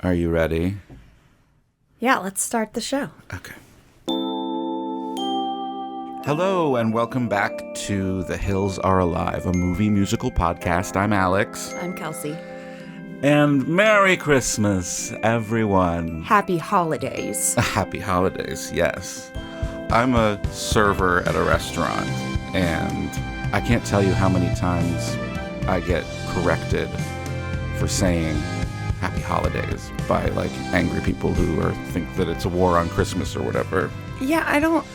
Are you ready? Yeah, let's start the show. Okay. Hello, and welcome back to The Hills Are Alive, a movie musical podcast. I'm Alex. I'm Kelsey. And Merry Christmas, everyone. Happy holidays. Happy holidays, yes. I'm a server at a restaurant, and I can't tell you how many times I get corrected for saying Happy Holidays by, angry people who think that it's a war on Christmas or whatever. Yeah,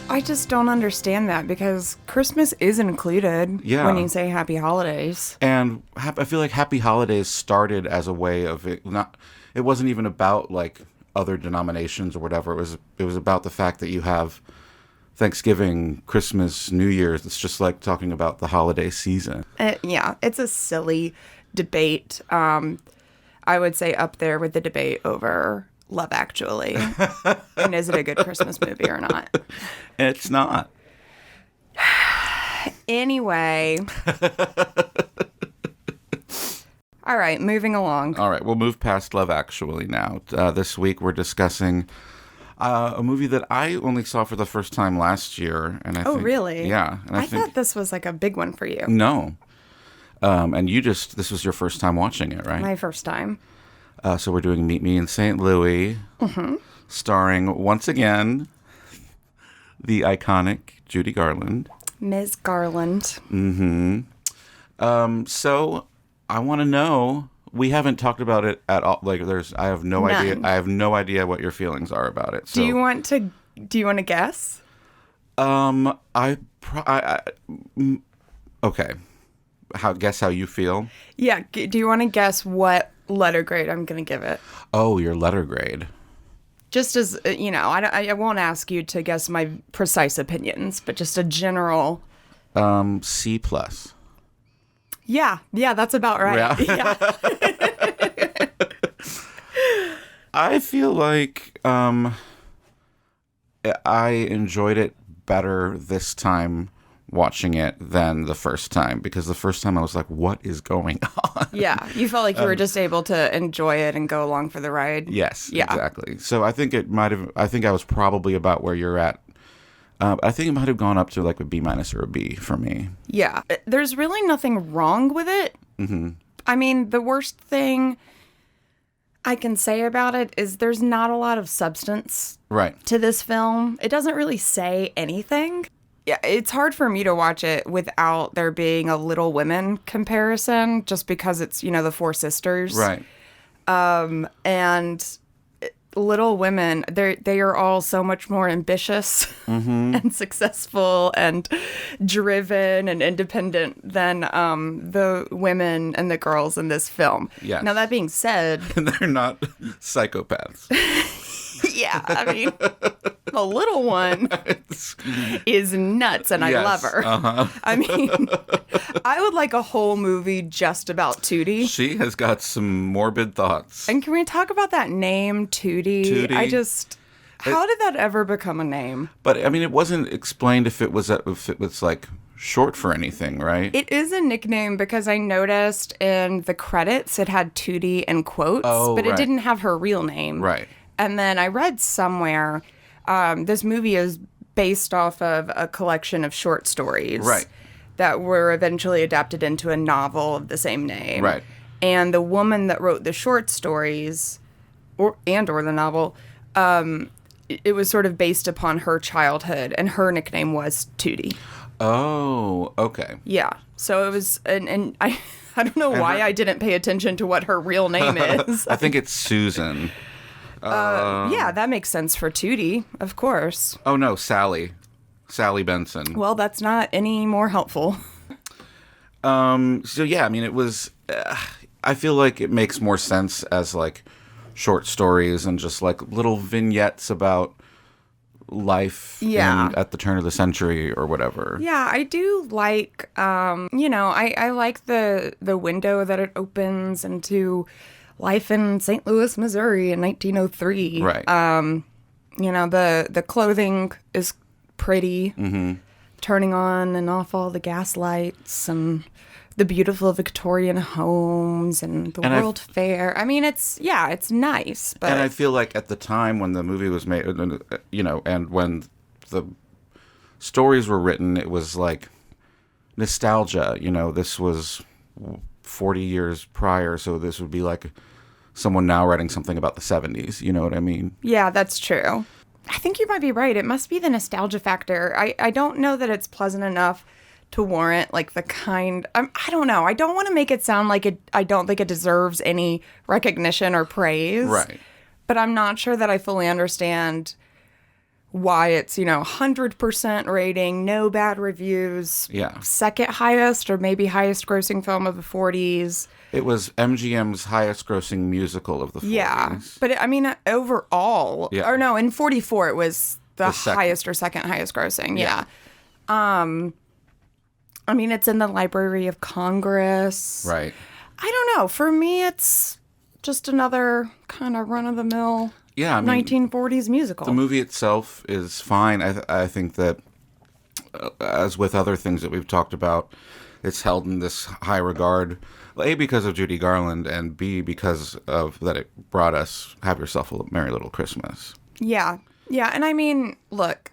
I just don't understand that because Christmas is included when you say Happy Holidays. And I feel like Happy Holidays started as a way of it wasn't even about other denominations or whatever. It was about the fact that you have Thanksgiving, Christmas, New Year's. It's just like talking about the holiday season. Yeah, it's a silly debate. I would say up there with the debate over Love Actually. And is it a good Christmas movie or not? It's not. Anyway. All right, moving along. All right, we'll move past Love Actually now. This week we're discussing a movie that I only saw for the first time last year. And I think, really? Yeah. And I thought this was a big one for you. No. And this was your first time watching it, right? My first time. So we're doing Meet Me in St. Louis, starring, once again, the iconic Judy Garland. Ms. Garland. So I want to know, we haven't talked about it at all. I have no idea. I have no idea what your feelings are about it. So, do you want to guess? Okay. Guess how you feel? Yeah. Do you want to guess what letter grade I'm going to give it? Oh, your letter grade. Just as, I won't ask you to guess my precise opinions, but just a general. C+. Yeah, that's about right. Yeah. I feel like I enjoyed it better this time watching it than the first time, because the first time I was like, what is going on? Yeah, you felt like you were just able to enjoy it and go along for the ride. Yes, yeah. Exactly. So I think I was probably about where you're at. I think it might have gone up to a B- or a B for me. Yeah, there's really nothing wrong with it. Mm-hmm. I mean, the worst thing I can say about it is there's not a lot of substance to this film. It doesn't really say anything. Yeah, it's hard for me to watch it without there being a Little Women comparison, just because it's, the four sisters. Right. And Little Women, they are all so much more ambitious and successful and driven and independent than the women and the girls in this film. Yes. Now, that being said... They're not psychopaths. Yeah, I mean, the little one is nuts, and I love her. I mean, I would like a whole movie just about Tootie. She has got some morbid thoughts. And can we talk about that name, Tootie? How did that ever become a name? But, I mean, it wasn't explained if it was short for anything, right? It is a nickname because I noticed in the credits it had Tootie in quotes, but it didn't have her real name. Right. And then I read somewhere this movie is based off of a collection of short stories that were eventually adapted into a novel of the same name. Right. And the woman that wrote the short stories or the novel, it was sort of based upon her childhood, and her nickname was Tootie. Oh, okay. Yeah. So it was, and I don't know why I didn't pay attention to what her real name is. I think it's Susan. Yeah, that makes sense for Tootie, of course. Oh, no, Sally Benson. Well, that's not any more helpful. So, yeah, I mean, it was... I feel like it makes more sense as, short stories and just, little vignettes about life at the turn of the century or whatever. Yeah, I do like, I like the window that it opens into... life in St. Louis, Missouri in 1903. Right. The clothing is pretty. Mm-hmm. Turning on and off all the gas lights and the beautiful Victorian homes and the World Fair. I mean, it's nice. But and I feel like at the time when the movie was made, and when the stories were written, it was like nostalgia. This was 40 years prior, so this would be like someone now writing something about the 70s. You know what I mean? Yeah, that's true. I think you might be right. It must be the nostalgia factor. I don't know that it's pleasant enough to warrant like the kind. I don't know. I don't want to make it sound like it. I don't think it deserves any recognition or praise. Right. But I'm not sure that I fully understand why it's 100% rating, no bad reviews. Yeah. Second highest or maybe highest grossing film of the 40s. It was MGM's highest grossing musical of the 40s. Yeah. But overall, or no, in 44 it was the highest or second highest grossing. Yeah. I mean, it's in the Library of Congress. Right. I don't know. For me, it's just another kind of run-of-the-mill 1940s musical. The movie itself is fine. I think that, as with other things that we've talked about, it's held in this high regard, A, because of Judy Garland, and B, because of that it brought us Have Yourself a Merry Little Christmas. Yeah. Yeah, and I mean, look,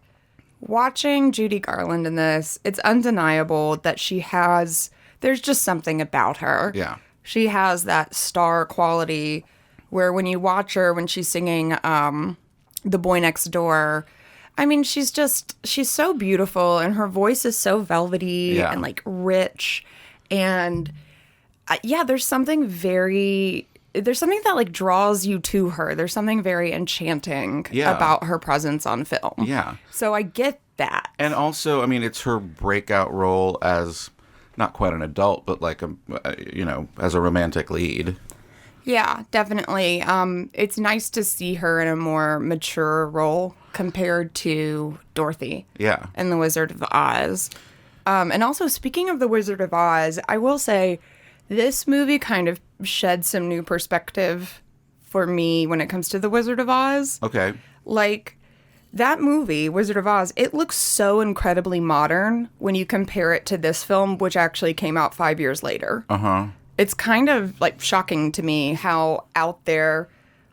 watching Judy Garland in this, it's undeniable that there's just something about her. Yeah. She has that star quality where when you watch her, when she's singing The Boy Next Door, I mean, she's so beautiful and her voice is so velvety and like rich. And there's something that like draws you to her. There's something very enchanting about her presence on film. Yeah. So I get that. And also, I mean, it's her breakout role as not quite an adult, but like as a romantic lead. Yeah, definitely. It's nice to see her in a more mature role compared to Dorothy. Yeah. In The Wizard of Oz. And also, speaking of The Wizard of Oz, I will say this movie kind of shed some new perspective for me when it comes to The Wizard of Oz. Okay. Like, that movie, Wizard of Oz, it looks so incredibly modern when you compare it to this film, which actually came out 5 years later. Uh-huh. It's kind of, like, shocking to me how out there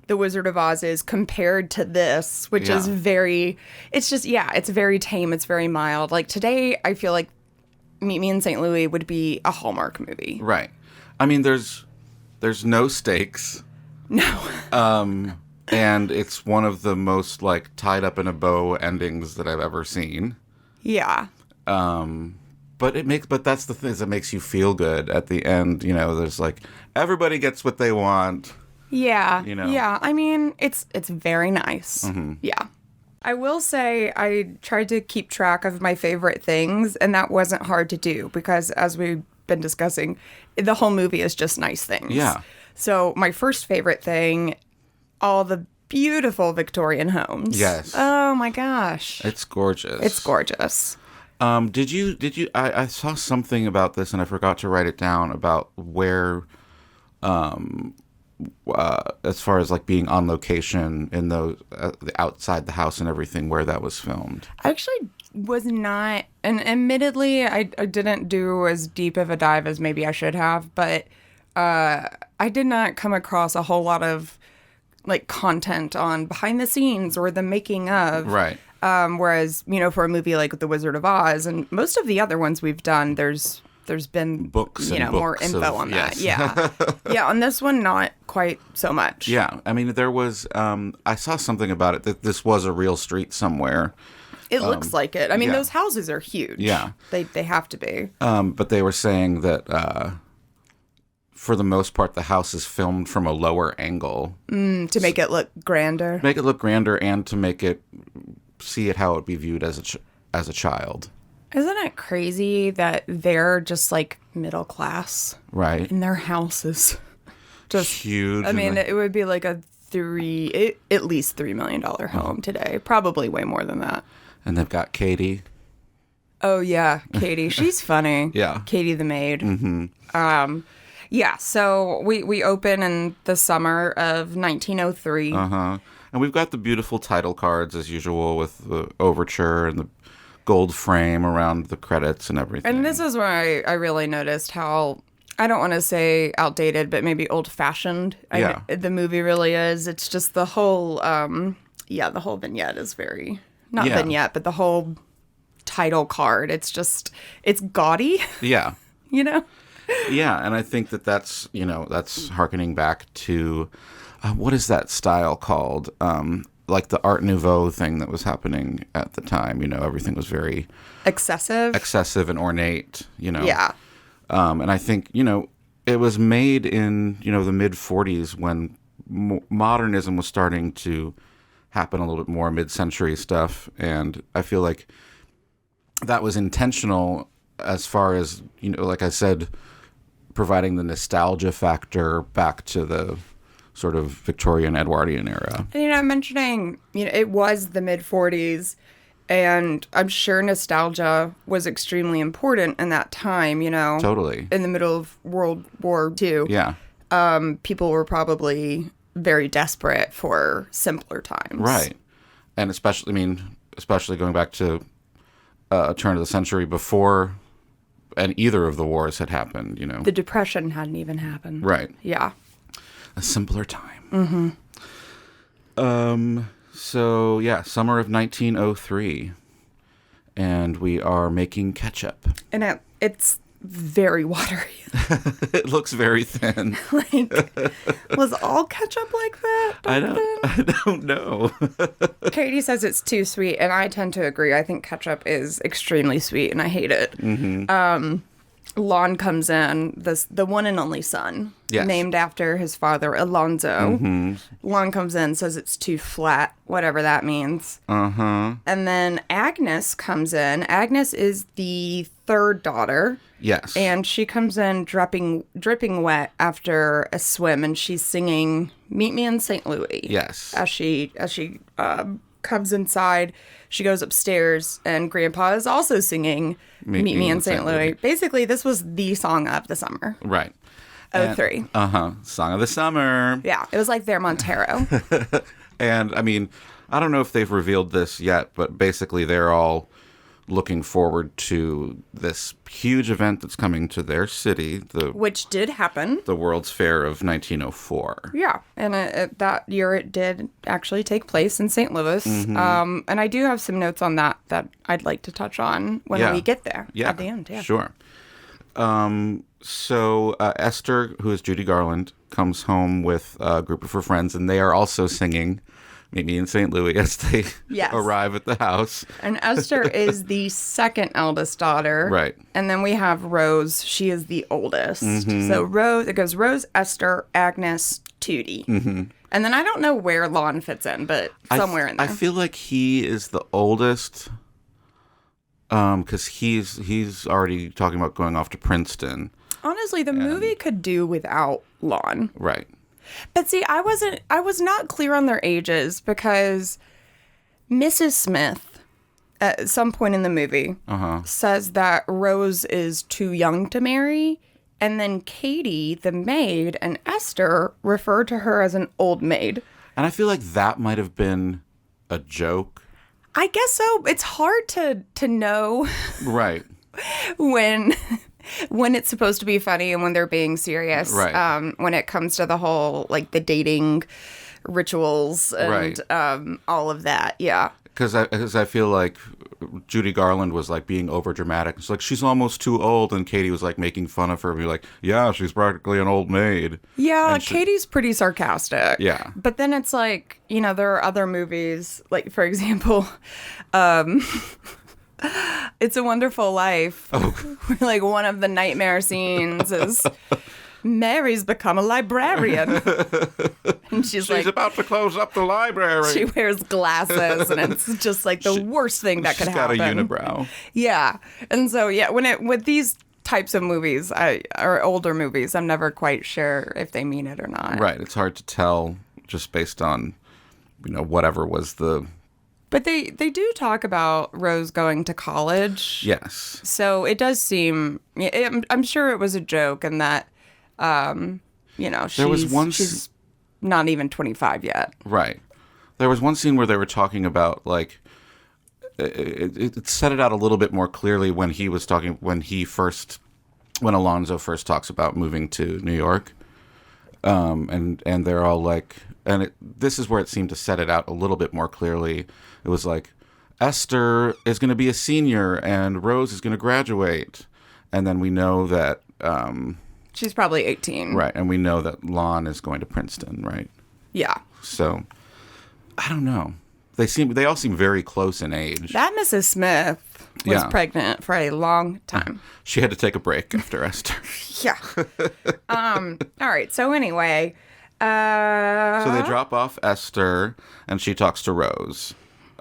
The Wizard of Oz is compared to this, which is it's very tame, it's very mild. Like, today, I feel like Meet Me in St. Louis would be a Hallmark movie. Right. I mean, there's no stakes. No. And it's one of the most, like, tied up in a bow endings that I've ever seen. Yeah. But that's the thing, is it makes you feel good at the end. There's like, everybody gets what they want. Yeah. Yeah. I mean, it's very nice. Mm-hmm. Yeah. I will say I tried to keep track of my favorite things, and that wasn't hard to do because, as we've been discussing, the whole movie is just nice things. Yeah. So my first favorite thing, all the beautiful Victorian homes. Yes. Oh my gosh. It's gorgeous. It's gorgeous. Did you, I saw something about this and I forgot to write it down about where, as far as like being on location in those, outside the house and everything, where that was filmed. I actually was not, and admittedly, I didn't do as deep of a dive as maybe I should have, but I did not come across a whole lot of like content on behind the scenes or the making of. Right. Whereas, for a movie like The Wizard of Oz and most of the other ones we've done, there's been books, more info on that. Yes. Yeah. Yeah. On this one, not quite so much. Yeah. I mean, there was, I saw something about it that this was a real street somewhere. It looks like it. I mean, those houses are huge. Yeah. They have to be. But they were saying that, for the most part, the house is filmed from a lower angle. To make it look grander. Make it look grander and to make it see it how it would be viewed as a child. Isn't it crazy that they're just like middle class? Right. And their house is just huge. I mean, it would be like at least $3 million home today. Probably way more than that. And they've got Katie. Oh, yeah. Katie. She's funny. Yeah. Katie the maid. Mm-hmm. Yeah, so we open in the summer of 1903. Uh-huh. And we've got the beautiful title cards, as usual, with the overture and the gold frame around the credits and everything. And this is where I really noticed how, I don't want to say outdated, but maybe old-fashioned the movie really is. It's just the whole, the whole vignette is very, not vignette, but the whole title card. It's gaudy. Yeah. You know? Yeah, and I think that's, that's hearkening back to, what is that style called? Like the Art Nouveau thing that was happening at the time. Everything was very... Excessive and ornate, Yeah. And I think, it was made in, the mid-40s when modernism was starting to happen a little bit more, mid-century stuff. And I feel like that was intentional as far as, like I said, providing the nostalgia factor back to the sort of Victorian Edwardian era. And, I'm mentioning, it was the mid-40s, and I'm sure nostalgia was extremely important in that time, Totally. In the middle of World War II. Yeah. People were probably very desperate for simpler times. Right. And especially going back to a turn of the century before and either of the wars had happened, The Depression hadn't even happened. Right. Yeah. A simpler time. Mm-hmm. So, yeah, summer of 1903. And we are making ketchup. And it's very watery. It looks very thin. Was all ketchup like that? I don't know. Katie says it's too sweet, and I tend to agree. I think ketchup is extremely sweet, and I hate it. Mm-hmm. Lon comes in, the one and only son, named after his father, Alonzo. Mm-hmm. Lon comes in, says it's too flat, whatever that means. Uh-huh. And then Agnes comes in. Agnes is the third daughter. Yes. And she comes in dripping wet after a swim, and she's singing "Meet Me in St. Louis." Yes. As she comes inside, she goes upstairs, and Grandpa is also singing Meet Me in St. Louis. Basically, this was the song of the summer. Right. 03. Song of the summer. Yeah, it was like their Montero. And, I don't know if they've revealed this yet, but basically they're all looking forward to this huge event that's coming to their city. Which did happen. The World's Fair of 1904. Yeah, and that year it did actually take place in St. Louis. Mm-hmm. And I do have some notes on that I'd like to touch on when we get there at the end. Yeah, sure. So Esther, who is Judy Garland, comes home with a group of her friends, and they are also singing Meet Me in St. Louis as they arrive at the house. And Esther is the second eldest daughter. Right. And then we have Rose. She is the oldest. Mm-hmm. So it goes Rose, Esther, Agnes, Tootie. Mm-hmm. And then I don't know where Lon fits in, but somewhere in there. I feel like he is the oldest because he's already talking about going off to Princeton. Honestly, the movie could do without Lon. Right. But see, I was not clear on their ages because Mrs. Smith, at some point in the movie, says that Rose is too young to marry. And then Katie, the maid, and Esther refer to her as an old maid. And I feel like that might have been a joke. I guess so. It's hard to know. Right. When it's supposed to be funny and when they're being serious. Right. When it comes to the whole, the dating rituals and all of that. Yeah. Because I feel like Judy Garland was, being overdramatic. It's like, she's almost too old, and Katie was, making fun of her and be like, yeah, she's practically an old maid. Yeah, Katie's pretty sarcastic. Yeah. But then it's there are other movies, for example, It's a Wonderful Life. Oh. One of the nightmare scenes is Mary's become a librarian. And she's about to close up the library. She wears glasses, and it's just the worst thing that could happen. She's got a unibrow. Yeah. And so, with these types of movies, or older movies, I'm never quite sure if they mean it or not. Right. It's hard to tell just based on, whatever was the... But they do talk about Rose going to college. Yes. So it does seem... I'm sure it was a joke, and that, she's not even 25 yet. Right. There was one scene where they were talking about, it set it out a little bit more clearly when he was talking, when Alonzo first talks about moving to New York. And they're all like, this is where it seemed to set it out a little bit more clearly. It was like, Esther is going to be a senior and Rose is going to graduate. And then we know that... she's probably 18. Right. And we know that Lon is going to Princeton, right? Yeah. So, I don't know. They all seem very close in age. That Mrs. Smith was pregnant for a long time. She had to take a break after Esther. Yeah. All right. So anyway... So they drop off Esther, and she talks to Rose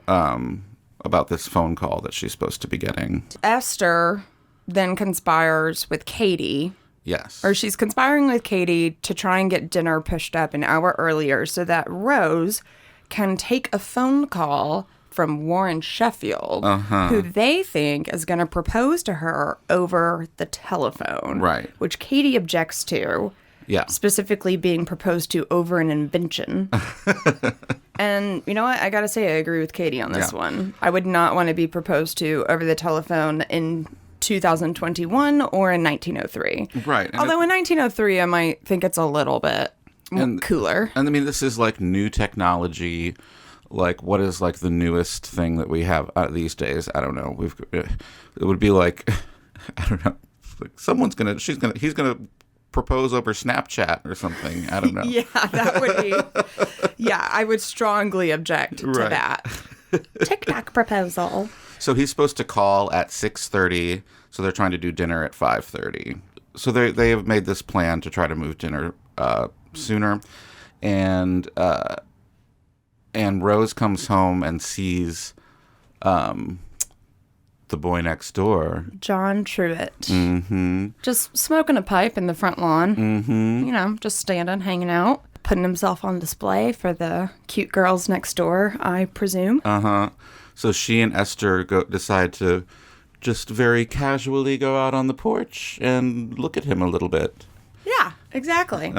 about this phone call that she's supposed to be getting. Esther then conspires with Katie. Yes. Or she's conspiring with Katie to try and get dinner pushed up an hour earlier so that Rose can take a phone call from Warren Sheffield, who they think is going to propose to her over the telephone. Right. Which Katie objects to. Yeah. Specifically being proposed to over an invention. And you know what? I got to say I agree with Katie on this one. I would not want to be proposed to over the telephone in 2021 or in 1903. Right. Although in 1903, I might think it's a little bit cooler. And I mean, this is like new technology. Like, what is like the newest thing that we have these days? I don't know. It would be like, I don't know. Like he's gonna propose over Snapchat or something. I don't know. Yeah, that would be. Yeah, I would strongly object to that. TikTok proposal. So he's supposed to call at 6:30. So they're trying to do dinner at 5:30. So they have made this plan to try to move dinner sooner, and Rose comes home and sees the boy next door, John Truitt, just smoking a pipe in the front lawn. You know, just standing, hanging out, putting himself on display for the cute girls next door, I presume. So she and Esther decide to just very casually go out on the porch and look at him a little bit. Yeah, exactly.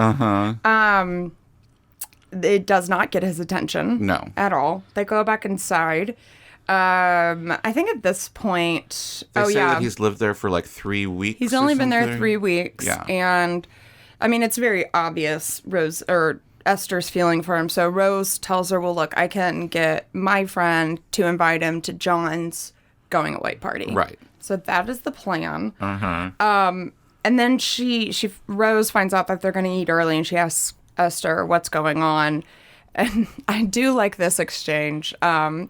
It does not get his attention. No. At all. They go back inside. I think at this point... They say that he's lived there for like 3 weeks. He's only been there 3 weeks. Yeah. And, I mean, it's very obvious Esther's feeling for him. So Rose tells her, well, look, I can get my friend to invite him to John's going away party. Right. So that is the plan. And then Rose finds out that they're going to eat early, and she asks Esther what's going on. And I do like this exchange. And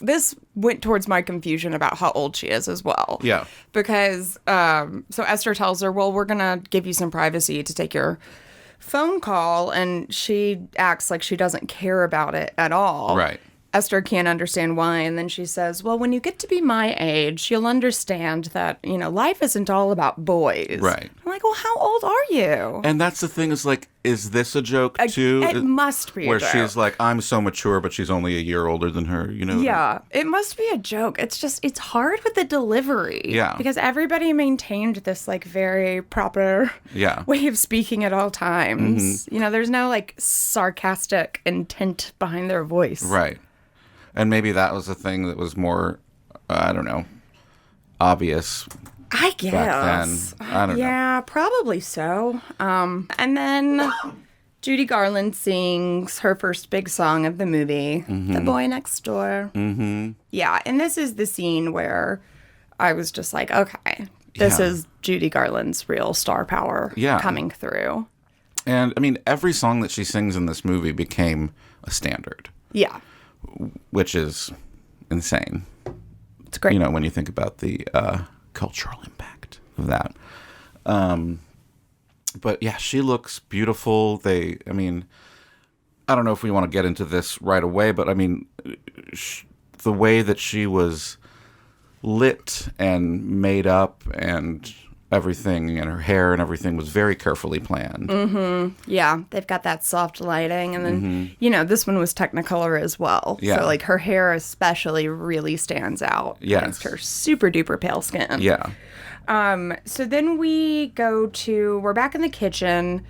this went towards my confusion about how old she is as well. Yeah. Because, so Esther tells her, well, we're going to give you some privacy to take your phone call. And she acts like she doesn't care about it at all. Right. Esther can't understand why. And then she says, well, when you get to be my age, you'll understand that, you know, life isn't all about boys. Right. I'm like, well, how old are you? And that's the thing is like, is this a joke too? It must be where a joke. She's like, I'm so mature, but she's only a year older than her, you know? Yeah, it must be a joke. It's just, it's hard with the delivery. Yeah. Because everybody maintained this like very proper way of speaking at all times. You know, there's no like sarcastic intent behind their voice. Right. And maybe that was a thing that was more, I don't know, obvious. I guess. Back then. I don't know. Yeah, probably so. And then Judy Garland sings her first big song of the movie, The Boy Next Door. Yeah, and this is the scene where I was just like, okay, this is Judy Garland's real star power coming through. And, I mean, every song that she sings in this movie became a standard. Yeah. Which is insane. It's great. You know, when you think about the cultural impact of that. But yeah, she looks beautiful. I mean, I don't know if we want to get into this right away, but I mean, the way that she was lit and made up and everything, and her hair and everything was very carefully planned. Yeah, they've got that soft lighting, and then you know, this one was Technicolor as well. Yeah. So like her hair especially really stands out against her super duper pale skin. Yeah. So then we're back in the kitchen.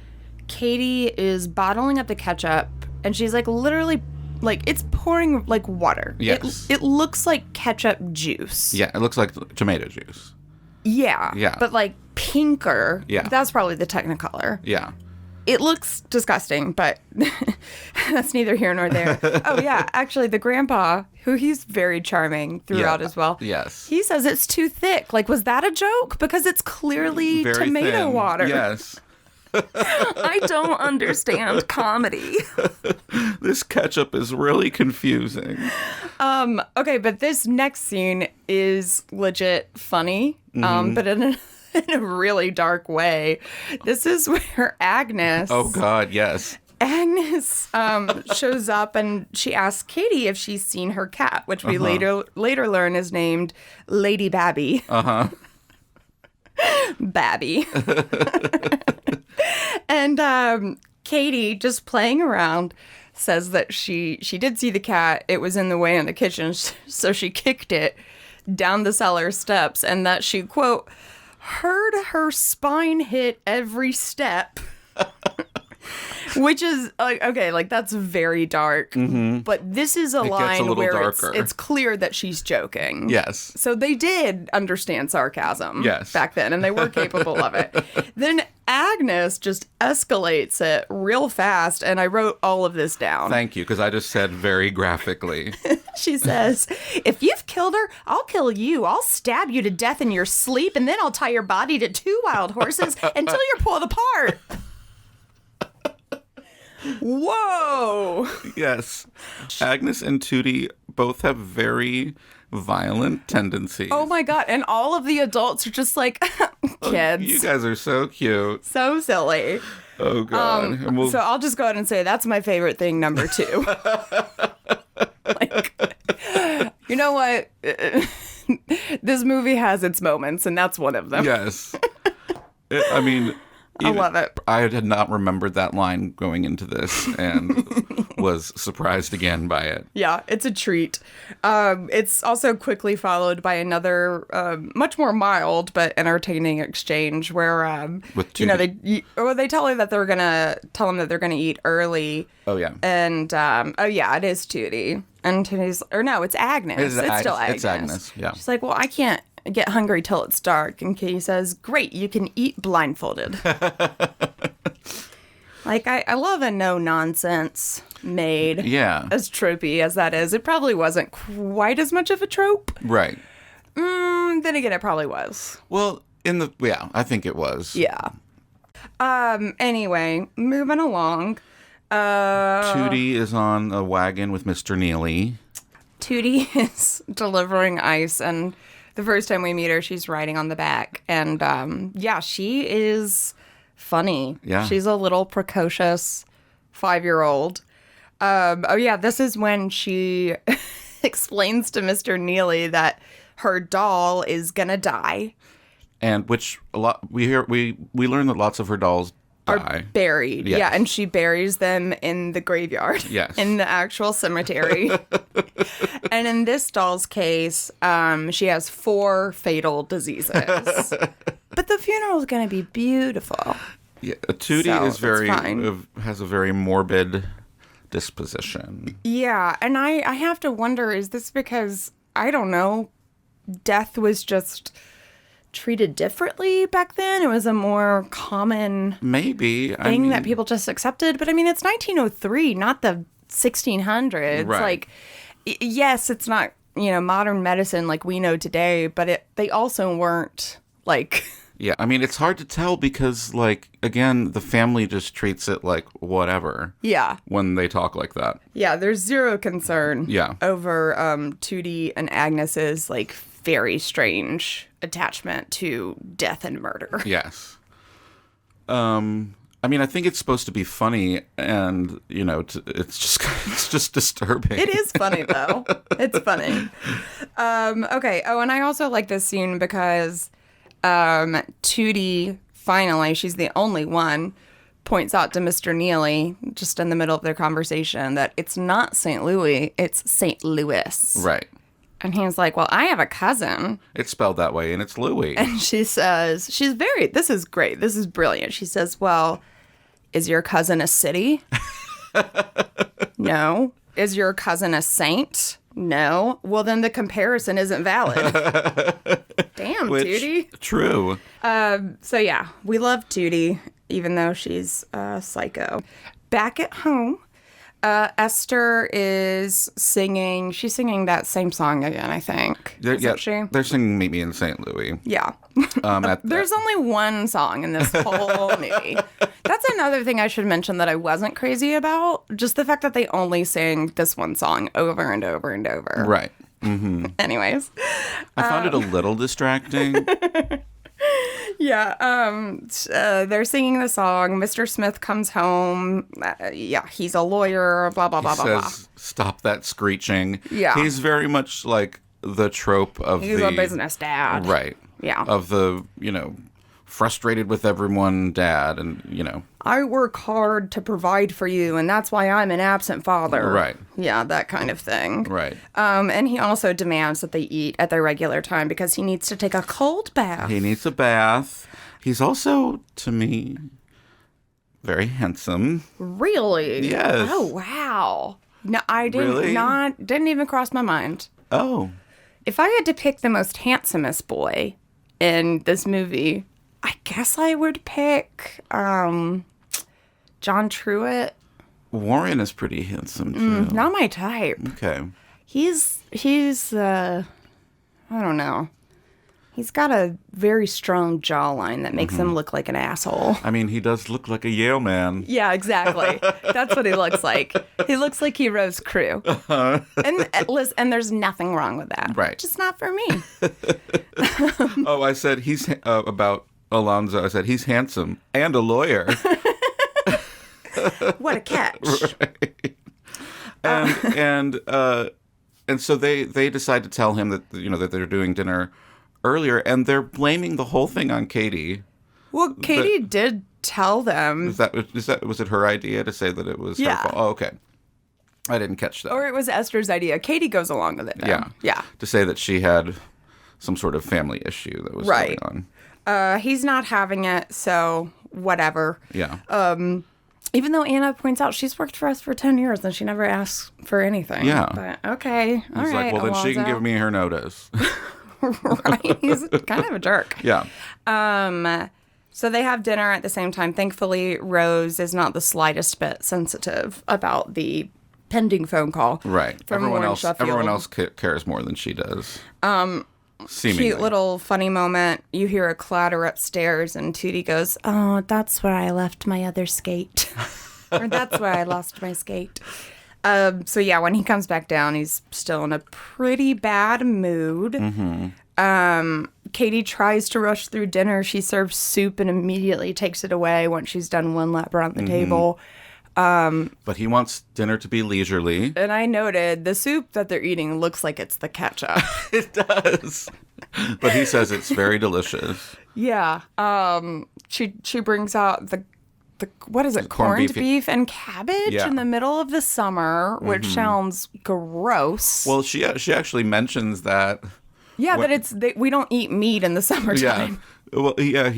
Katie is bottling up the ketchup, and she's like literally like, it's pouring like water. Yes. It looks like ketchup juice. Yeah, it looks like tomato juice. Yeah. Yeah. But like pinker. Yeah. That's probably the Technicolor. Yeah. It looks disgusting, but that's neither here nor there. Oh, yeah. Actually, the grandpa, who he's very charming throughout as well. Yes. He says it's too thick. Like, was that a joke? Because it's clearly very tomato thin. water. Yes. I don't understand comedy. This ketchup is really confusing. Okay, but this next scene is legit funny, but in a really dark way. This is where Agnes... Oh, God, yes. Agnes shows up and she asks Katie if she's seen her cat, which we later learn is named Lady Babby. Uh-huh. Babby. And Katie, just playing around, says that she did see the cat. It was in the way in the kitchen, so she kicked it down the cellar steps, and that she, quote, heard her spine hit every step. Which is, like, okay, like, that's very dark. Mm-hmm. But this is a line where it's clear that she's joking. Yes. So they did understand sarcasm back then, and they were capable of it. Then Agnes just escalates it real fast, and I wrote all of this down. Thank you, because I just said very graphically. She says, if you've killed her, I'll kill you. I'll stab you to death in your sleep, and then I'll tie your body to 2 wild horses until you're pulled apart. Whoa! Yes. Agnes and Tootie both have very violent tendencies. Oh my God. And all of the adults are just like, kids. You guys are so cute. So silly. Oh, God. So I'll just go ahead and say that's my favorite thing, number 2. Like, you know what? This movie has its moments, and that's one of them. Yes. I mean... I love it. I had not remembered that line going into this and was surprised again by it. Yeah, it's a treat. It's also quickly followed by another much more mild but entertaining exchange where with Tootie. They tell her that they're gonna eat early. Oh yeah. And it is Tootie. And Tootie's it's Agnes. It's still Agnes. It's Agnes. Yeah. She's like, well, I can't get hungry till it's dark. And Katie says, great, you can eat blindfolded. Like, I love a no-nonsense maid. Yeah. As tropey as that is. It probably wasn't quite as much of a trope. Right. Then again, it probably was. Well, I think it was. Yeah. Anyway, moving along. Tootie is on a wagon with Mr. Neely. Tootie is delivering ice, and the first time we meet her, she's riding on the back. And, she is funny. Yeah. She's a little precocious 5-year-old. This is when she explains to Mr. Neely that her doll is gonna die. And we learn that lots of her dolls are buried. Yes. Yeah, and she buries them in the graveyard. Yes. In the actual cemetery. And in this doll's case, she has 4 fatal diseases. But the funeral's going to be beautiful. Yeah, Tootie has a very morbid disposition. Yeah, and I have to wonder, is this because, I don't know, death was just treated differently back then? It was a more common thing that people just accepted. But I mean, it's 1903, not the 1600s. Right. Like, yes, it's not, modern medicine like we know today, but they also weren't like... Yeah, I mean, it's hard to tell because, like, again, the family just treats it like whatever. Yeah. When they talk like that. Yeah, there's zero concern over Tootie and Agnes's, like, very strange attachment to death and murder. Yes. I mean, I think it's supposed to be funny, and it's just disturbing. It is funny though. It's funny. Okay. Oh, and I also like this scene because Tootie finally, she's the only one, points out to Mr. Neely just in the middle of their conversation that it's not St. Louis, it's St. Louis. Right. And he's like, well, I have a cousin. It's spelled that way, and it's Louis. And she says, this is great. This is brilliant. She says, well, is your cousin a city? No. Is your cousin a saint? No. Well, then the comparison isn't valid. Damn, Judy. True. So, yeah, we love Judy, even though she's psycho. Back at home, Esther is singing. She's singing that same song again, I think. They're singing Meet Me in St. Louis. Yeah. There's only one song in this whole movie. That's another thing I should mention that I wasn't crazy about. Just the fact that they only sing this one song over and over and over. Right. Mm-hmm. Anyways. I found it a little distracting. Yeah, they're singing the song. Mr. Smith comes home. He's a lawyer, blah, blah, blah, blah, says, stop that screeching. Yeah. He's very much like the trope of He's a business dad. Right. Yeah. Of the, frustrated with everyone dad and, I work hard to provide for you, and that's why I'm an absent father. Right. Yeah, that kind of thing. Right. And he also demands that they eat at their regular time because he needs to take a cold bath. He needs a bath. He's also, to me, very handsome. Really? Yes. Oh, wow. No, I didn't even cross my mind. Oh. If I had to pick the most handsomest boy in this movie, I guess I would pick John Truitt. Warren is pretty handsome, too. Not my type. Okay. He's I don't know. He's got a very strong jawline that makes him look like an asshole. I mean, he does look like a Yale man. Yeah, exactly. That's what he looks like. He looks like he rose crew. And there's nothing wrong with that. Right. Just not for me. Oh, I said he's about Alonzo. I said he's handsome and a lawyer. What a catch. Right. And so they decide to tell him that that they're doing dinner earlier, and they're blaming the whole thing on Katie. Well, Katie did tell them. Was it her idea to say that it was her fault? Oh, okay. I didn't catch that. Or it was Esther's idea. Katie goes along with it now. Yeah. Yeah. To say that she had some sort of family issue that was going on. He's not having it, so whatever. Yeah. Even though Anna points out she's worked for us for 10 years and she never asks for anything. Yeah. But okay. He's all right, like, well, then Alonzo. she can give me her notice. Right. He's kind of a jerk. Yeah. So they have dinner at the same time. Thankfully, Rose is not the slightest bit sensitive about the pending phone call. Right. From Everyone Warren else cares more than she does. Seemingly. Cute little funny moment. You hear a clatter upstairs and Tootie goes, "Oh, that's where I left my other skate." Or that's where I lost my skate. So yeah, when he comes back down, he's still in a pretty bad mood. Mm-hmm. Katie tries to rush through dinner. She serves soup and immediately takes it away once she's done one lap around the table. But he wants dinner to be leisurely. And I noted the soup that they're eating looks like it's the ketchup. It does. But he says it's very delicious. Yeah. She brings out the what is it? Corned beef and cabbage in the middle of the summer, which sounds gross. Well, she actually mentions that. Yeah, that we don't eat meat in the summertime. Yeah. Well, yeah,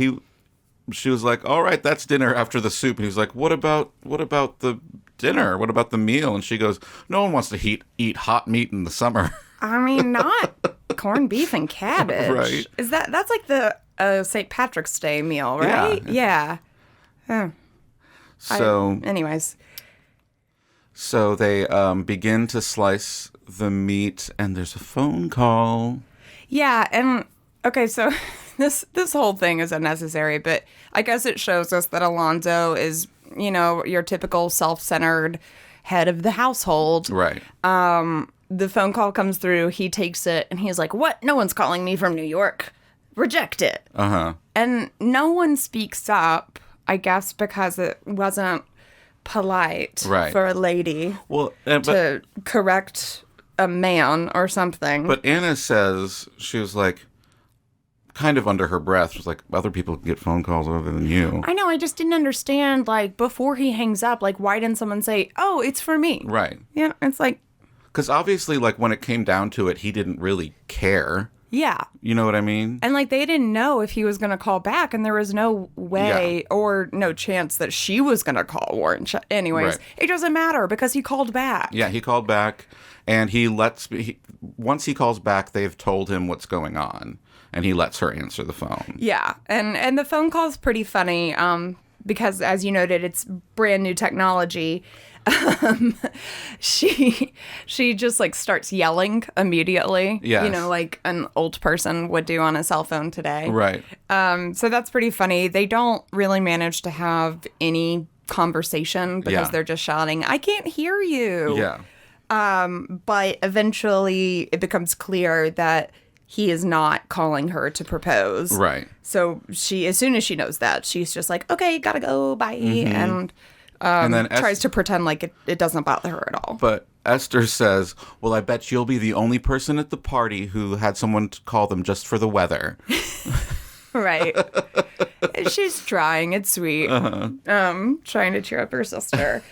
she was like, "All right, that's dinner after the soup." And he was like, "What about the dinner? What about the meal?" And she goes, "No one wants to eat hot meat in the summer." I mean, not corned beef and cabbage. Right. That's like the St. Patrick's Day meal, right? Yeah. So anyways. So they begin to slice the meat, and there's a phone call. Yeah, and okay, so this whole thing is unnecessary, but I guess it shows us that Alonzo is, your typical self-centered head of the household. Right. The phone call comes through, he takes it, and he's like, "What? No one's calling me from New York. Reject it." Uh-huh. And no one speaks up, I guess, because it wasn't polite for a lady to correct a man or something. But Anna says, she was like, kind of under her breath, she was like, other people can get phone calls other than you. I know, I just didn't understand, like, before he hangs up, like, why didn't someone say, "Oh, it's for me"? Right. Yeah, it's like... Because obviously, like, when it came down to it, he didn't really care. Yeah. You know what I mean? And, like, they didn't know if he was going to call back, and there was no way or no chance that she was going to call Warren. Anyways, It doesn't matter because he called back. Yeah, he called back, and once he calls back, they've told him what's going on, and he lets her answer the phone. Yeah, and the phone call's pretty funny because, as you noted, it's brand new technology. She just like starts yelling immediately. Yes. You know, like an old person would do on a cell phone today. Right. So that's pretty funny. They don't really manage to have any conversation because they're just shouting, "I can't hear you." Yeah. But eventually it becomes clear that he is not calling her to propose. Right. So as soon as she knows that, she's just like, "Okay, gotta go, bye," and then tries to pretend like it doesn't bother her at all. But Esther says, "Well, I bet you'll be the only person at the party who had someone to call them just for the weather." Right. She's trying. It's sweet. Trying to cheer up her sister.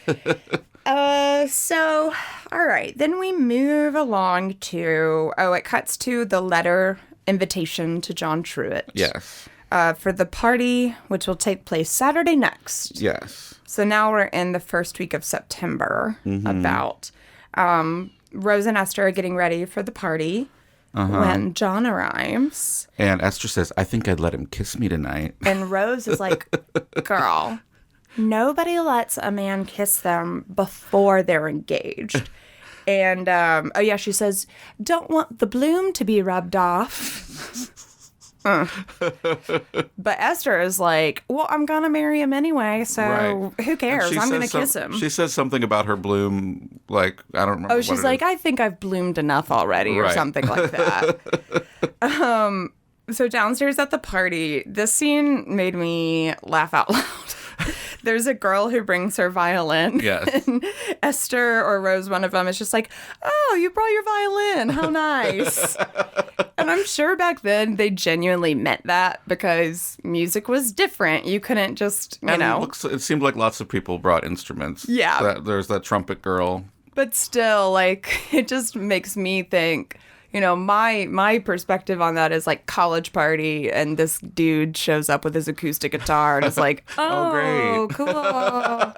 So, all right. Then we move along to, it cuts to the letter invitation to John Truitt. Yes. For the party, which will take place Saturday next. Yes. So now we're in the first week of September, about. Rose and Esther are getting ready for the party when John arrives. And Esther says, "I think I'd let him kiss me tonight." And Rose is like, "Girl, nobody lets a man kiss them before they're engaged." And, she says, "Don't want the bloom to be rubbed off." But Esther is like, "Well, I'm gonna marry him anyway, so who cares? I'm gonna kiss him." She says something about her bloom, like, I don't remember. Oh, she's like, "I think I've bloomed enough already," or something like that. So downstairs at the party, this scene made me laugh out loud. There's a girl who brings her violin. Yes. And Esther or Rose, one of them, is just like, "Oh, you brought your violin. How nice." And I'm sure back then they genuinely meant that because music was different. You couldn't just, you know. It seemed like lots of people brought instruments. Yeah. There's that trumpet girl. But still, like, it just makes me think, you know, my perspective on that is like college party, and this dude shows up with his acoustic guitar and is like, "Oh, great. Cool.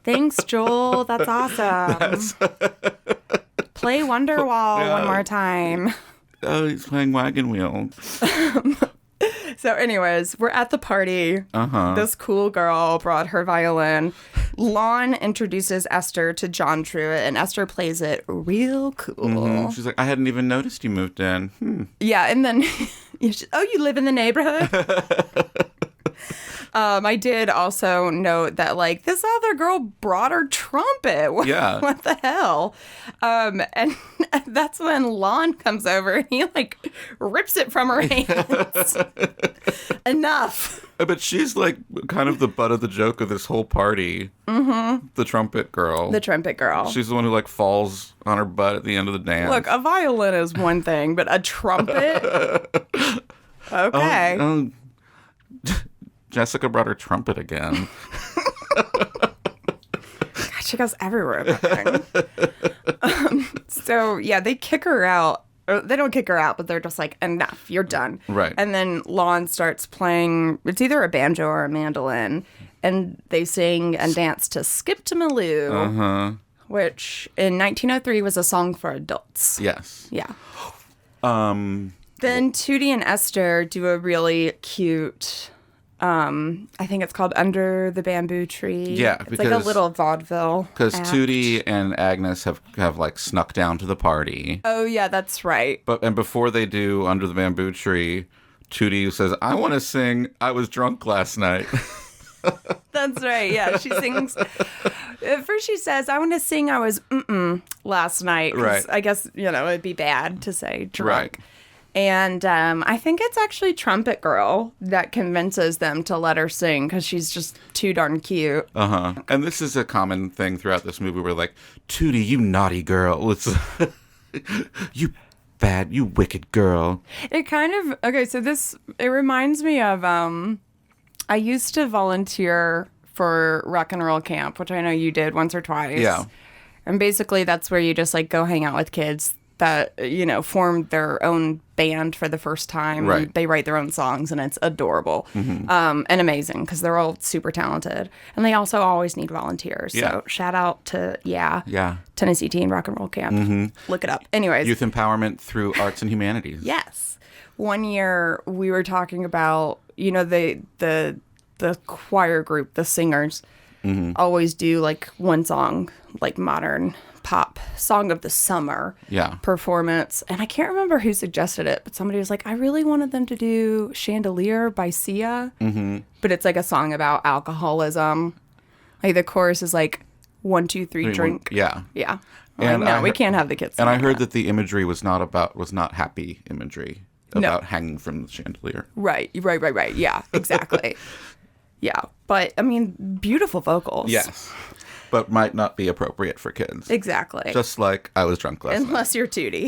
Thanks, Joel. That's awesome. Play Wonderwall one more time." Oh, he's playing Wagon Wheel. So anyways, we're at the party. This cool girl brought her violin. Lon introduces Esther to John Truitt, and Esther plays it real cool. She's like, "I hadn't even noticed you moved in." Yeah, and then, you live in the neighborhood? I did also note that, like, this other girl brought her trumpet. What the hell? And that's when Lon comes over and he, like, rips it from her hands. Enough. But she's, like, kind of the butt of the joke of this whole party. The trumpet girl. The trumpet girl. She's the one who, like, falls on her butt at the end of the dance. Look, a violin is one thing, but a trumpet? Okay. Jessica brought her trumpet again. God, she goes everywhere. So, yeah, they kick her out. Or they don't kick her out, but they're just like, "Enough, you're done." Right. And then Lon starts playing, it's either a banjo or a mandolin, and they sing and dance to "Skip to Maloo," which in 1903 was a song for adults. Yes. Yeah. Then Tootie and Esther do a really cute... I think it's called Under the Bamboo Tree. Yeah, it's like a little vaudeville. Because Tootie and Agnes have like snuck down to the party. Oh yeah, that's right. And before they do Under the Bamboo Tree, Tootie says, "I want to sing I Was Drunk Last Night." That's right. Yeah, she sings. First she says, "I want to sing I was last night." Right. I guess, it'd be bad to say drunk. Right. And I think it's actually Trumpet Girl that convinces them to let her sing because she's just too darn cute. And this is a common thing throughout this movie where, like, "Tootie, you naughty girl. It's you bad, you wicked girl." It kind of, okay, so it reminds me of, I used to volunteer for rock and roll camp, which I know you did once or twice. Yeah. And basically that's where you just, like, go hang out with kids that, formed their own band for the first time. Right. And they write their own songs, and it's adorable and amazing because they're all super talented. And they also always need volunteers. Yeah. So shout out to, Tennessee Teen Rock and Roll Camp. Look it up. Anyways. Youth empowerment through arts and humanities. Yes. One year we were talking about, the choir group, the singers, always do like one song, like modern pop song of the summer performance. And I can't remember who suggested it, but somebody was like, I really wanted them to do Chandelier by Sia. But it's like a song about alcoholism. Like the chorus is like 1, 2, 3, drink. Yeah. And no, we can't have the kids. And I heard that the imagery was not happy imagery about hanging from the chandelier. Right. Yeah, exactly. Yeah. But I mean, beautiful vocals. Yes. But might not be appropriate for kids. Exactly. Just like I was drunk last night. Unless you're Tootie.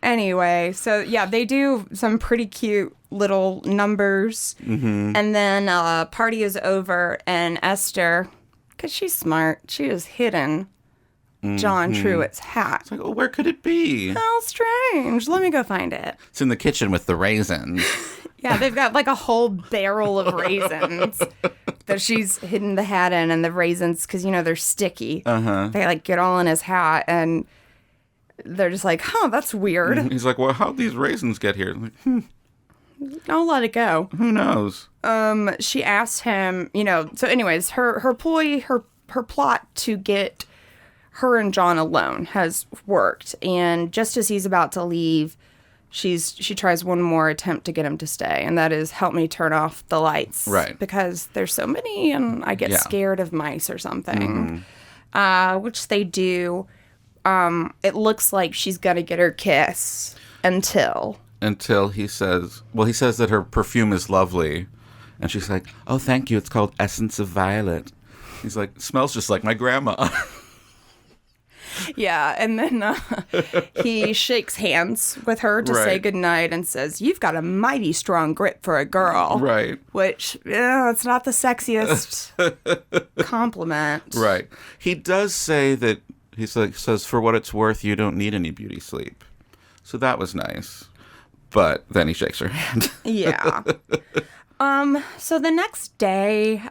Anyway, so yeah, they do some pretty cute little numbers. And then party is over, and Esther, because she's smart, she has hidden John Truett's hat. It's like, oh, where could it be? How strange. Let me go find it. It's in the kitchen with the raisins. Yeah, they've got like a whole barrel of raisins that she's hidden the hat in, and the raisins, because, they're sticky. They like get all in his hat, and they're just like, that's weird. He's like, well, how'd these raisins get here? I'm like, I'll let it go. Who knows? She asked him, so anyways, her ploy, her plot to get her and John alone has worked. And just as he's about to leave, she tries one more attempt to get him to stay, and that is help me turn off the lights. Right. Because there's so many, and I get scared of mice or something. Which they do. It looks like she's gonna get her kiss until he says that her perfume is lovely, and she's like, oh, thank you, it's called Essence of Violet. He's like, it smells just like my grandma. Yeah, and then he shakes hands with her to say goodnight and says, you've got a mighty strong grip for a girl. Right. Which, it's not the sexiest compliment. Right. He does say that, says, for what it's worth, you don't need any beauty sleep. So that was nice. But then he shakes her hand. Yeah. So the next day,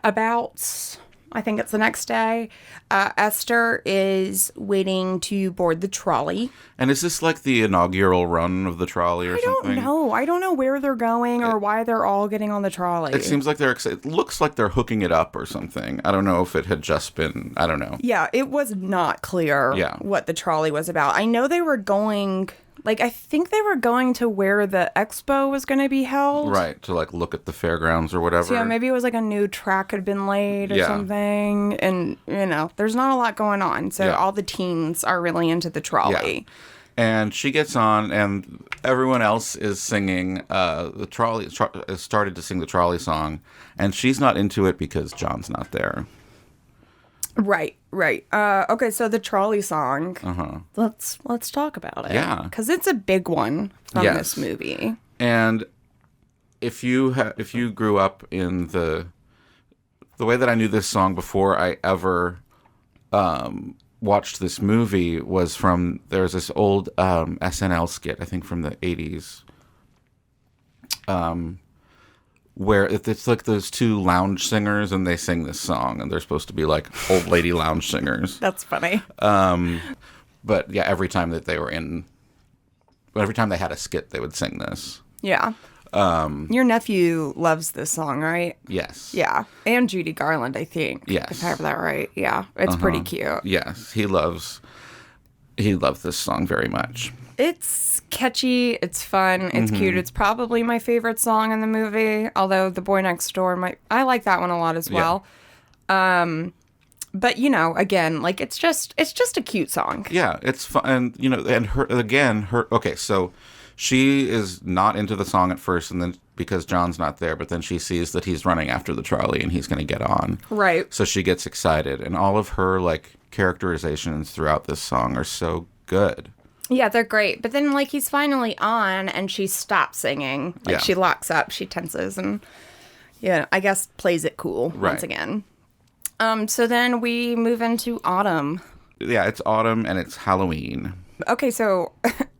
I think it's the next day, Esther is waiting to board the trolley. And is this like the inaugural run of the trolley or something? I don't know where they're going or why they're all getting on the trolley. It seems like it looks like they're hooking it up or something. I don't know if it had just been, I don't know. Yeah, it was not clear what the trolley was about. I know they were going... I think they were going to where the expo was going to be held. Right, to, look at the fairgrounds or whatever. So, yeah, maybe it was, a new track had been laid or something. And, there's not a lot going on. So, all the teens are really into the trolley. Yeah. And she gets on, and everyone else is singing the trolley, started to sing the Trolley Song. And she's not into it because John's not there. Right. Okay, so the Trolley Song. Let's talk about it. Yeah, because it's a big one from this movie. And if you grew up in the way that I knew this song before I ever watched this movie was from there's this old SNL skit, I think from the 80s. Where it's like those two lounge singers and they sing this song and they're supposed to be like old lady lounge singers. That's funny. But yeah, every time they had a skit, they would sing this. Yeah. Your nephew loves this song, right? Yes. Yeah. And Judy Garland, I think. Yes. If I have that right. Yeah. It's pretty cute. Yes. He loves this song very much. It's catchy, it's fun, it's cute. It's probably my favorite song in the movie, although The Boy Next Door I like that one a lot as well. Yeah. But again, it's just a cute song. Yeah, it's fun, and okay, so she is not into the song at first, and then because John's not there, but then she sees that he's running after the trolley and he's going to get on. Right. So she gets excited, and all of her characterizations throughout this song are so good. Yeah, they're great. But then, he's finally on, and she stops singing. She locks up, she tenses, and, I guess plays it cool once again. So then we move into autumn. it's autumn and it's Halloween. Okay, so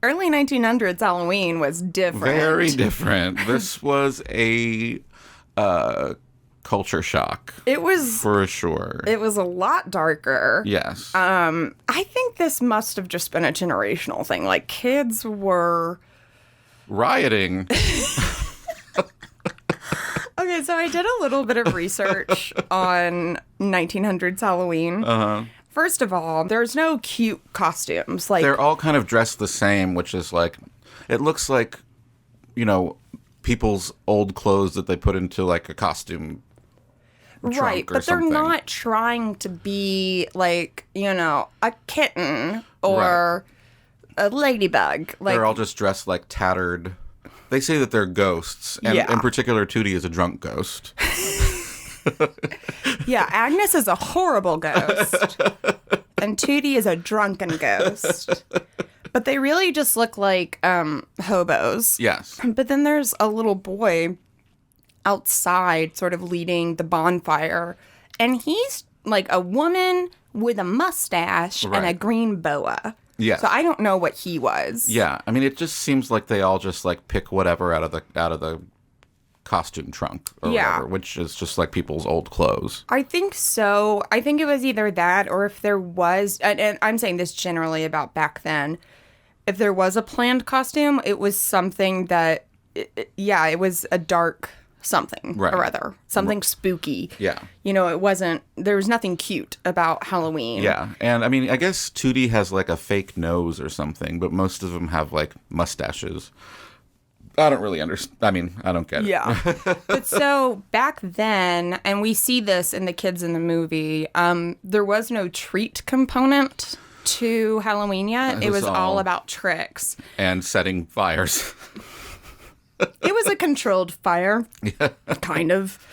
early 1900s Halloween was different. Very different. This was a culture shock. It was. For sure. It was a lot darker. Yes. I think this must have just been a generational thing. Like, kids were... rioting. Okay, so I did a little bit of research on 1900s Halloween. Uh-huh. First of all, there's no cute costumes. Like, they're all kind of dressed the same, which is like, it looks like, you know, people's old clothes that they put into like a costume right, but they're not trying to be like, you know, a kitten or a ladybug. Like, they're all just dressed like tattered. They say that they're ghosts, and in particular, Tootie is a drunk ghost. Yeah, Agnes is a horrible ghost, and Tootie is a drunken ghost. But they really just look like hobos. Yes. But then there's a little boy outside sort of leading the bonfire, and he's like a woman with a mustache and a green boa. Yeah. So I don't know what he was. Yeah. I mean, it just seems like they all just like pick whatever out of the costume trunk or whatever, which is just like people's old clothes. I think so. I think it was either that, or if there was, and I'm saying this generally about back then, if there was a planned costume, it was something that, it was a dark something or other. Something spooky. Yeah. You know, there was nothing cute about Halloween. Yeah. And I mean, I guess Tootie has like a fake nose or something, but most of them have like mustaches. I don't really understand. I mean, I don't get it. Yeah. But so back then, and we see this in the kids in the movie, there was no treat component to Halloween yet. It was all about tricks. And setting fires. It was a controlled fire, kind of.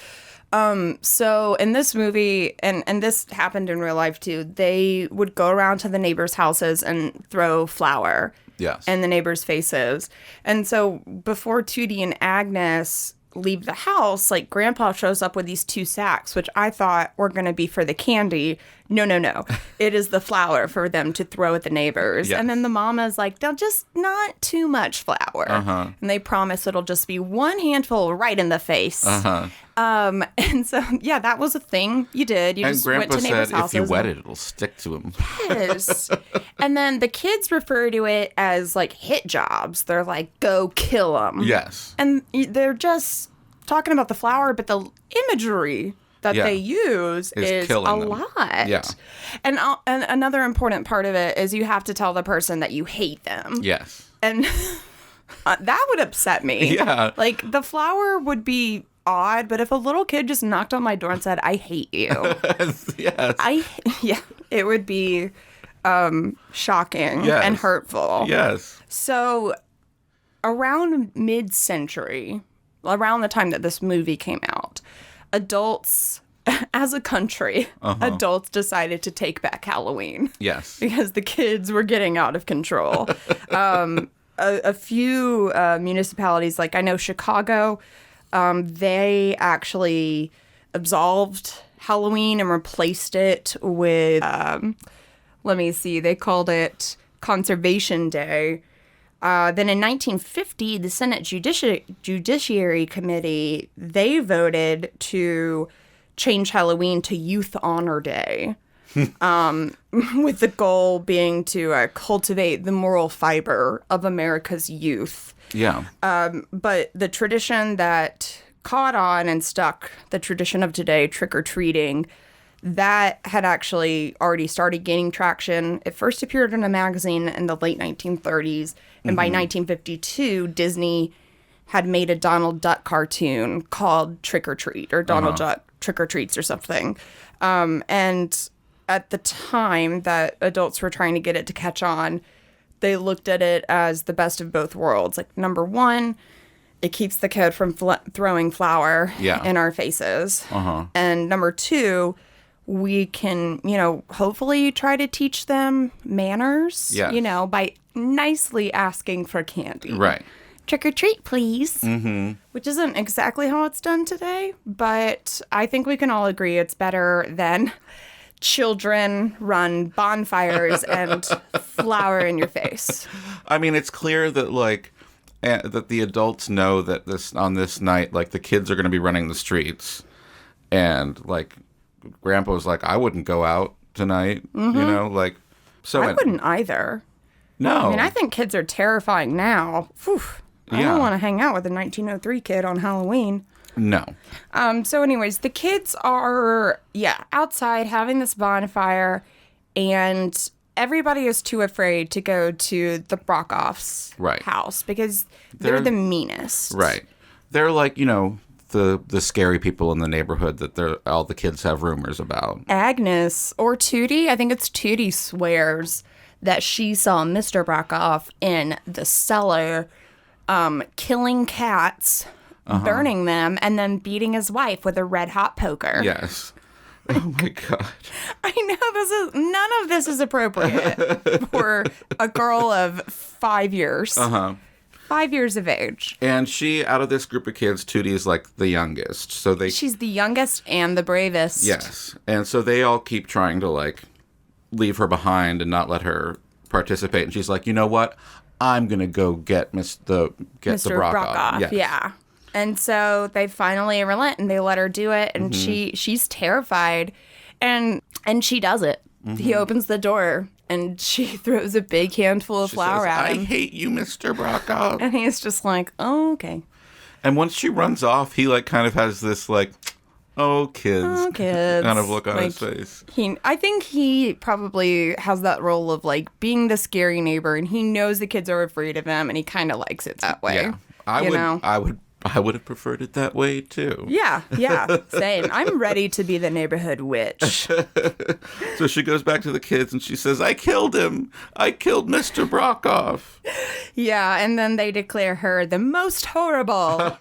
So in this movie, and this happened in real life too, they would go around to the neighbors' houses and throw flour in the neighbors' faces. And so before Tootie and Agnes leave the house, like, Grandpa shows up with these 2 sacks, which I thought were going to be for the candy. No. It is the flour for them to throw at the neighbors. Yes. And then the mama's like, they'll just not too much flour. Uh-huh. And they promise it'll just be 1 handful right in the face. Uh-huh. And so, that was a thing you did. You and just Grandpa went to neighbors' said houses. If you wet it, it'll stick to him. Yes. And then the kids refer to it as, like, hit jobs. They're like, go kill them. Yes. And they're just talking about the flour, but the imagery that they use is a lot. Yeah. And another important part of it is you have to tell the person that you hate them. Yes. And that would upset me. Yeah. Like, the flour would be odd, but if a little kid just knocked on my door and said, I hate you. Yes. It would be shocking and hurtful. Yes. So around mid-century, around the time that this movie came out, adults, as a country, adults decided to take back Halloween. Yes. Because the kids were getting out of control. A few municipalities, like I know Chicago, they actually absolved Halloween and replaced it with, they called it Conservation Day. Then in 1950, the Senate Judiciary Committee, they voted to change Halloween to Youth Honor Day, with the goal being to cultivate the moral fiber of America's youth. Yeah. But the tradition that caught on and stuck, the tradition of today, trick-or-treating, that had actually already started gaining traction. It first appeared in a magazine in the late 1930s, and by 1952, Disney had made a Donald Duck cartoon called Trick or Treat, or Donald Duck Trick or Treats or something. And at the time that adults were trying to get it to catch on, they looked at it as the best of both worlds. Like, number one, it keeps the kid from throwing flour in our faces. And number two, we can, hopefully try to teach them manners, by nicely asking for candy. Right. Trick or treat, please. Mm-hmm. Which isn't exactly how it's done today, but I think we can all agree it's better than children run bonfires and flour in your face. I mean, it's clear that, like, that the adults know that on this night, like, the kids are going to be running the streets. And, like, Grandpa was like, I wouldn't go out tonight, you know? Like, so... I wouldn't either. No. I mean, I think kids are terrifying now. Whew. I don't want to hang out with a 1903 kid on Halloween. No. So anyways, the kids are, outside having this bonfire, and everybody is too afraid to go to the Brockoffs' house because they're the meanest. Right. They're like, you know, the scary people in the neighborhood that all the kids have rumors about. Agnes, or Tootie, I think it's Tootie, swears that she saw Mr. Brockoff in the cellar killing cats, burning them, and then beating his wife with a red-hot poker. Yes. Oh, my God. I know none of this is appropriate for a girl of 5 years. 5 years of age. And she, out of this group of kids, Tootie is like the youngest. She's the youngest and the bravest. Yes. And so they all keep trying to, like, leave her behind and not let her participate. And she's like, you know what? I'm going to go get Mr. Brockoff. Yes. Yeah. And so they finally relent and they let her do it. And she's terrified. And she does it. He opens the door and she throws a big handful of flour at him. I hate you, Mr. Brockoff. And he's just like, oh, okay. And once she runs off, he, like, kind of has this, like, oh, kids kind of look on his face. I think he probably has that role of, like, being the scary neighbor, and he knows the kids are afraid of him, and he kind of likes it that way. Yeah. I would have preferred it that way, too. Yeah, same. I'm ready to be the neighborhood witch. So she goes back to the kids and she says, I killed him. I killed Mr. Brockoff. Yeah, and then they declare her the most horrible.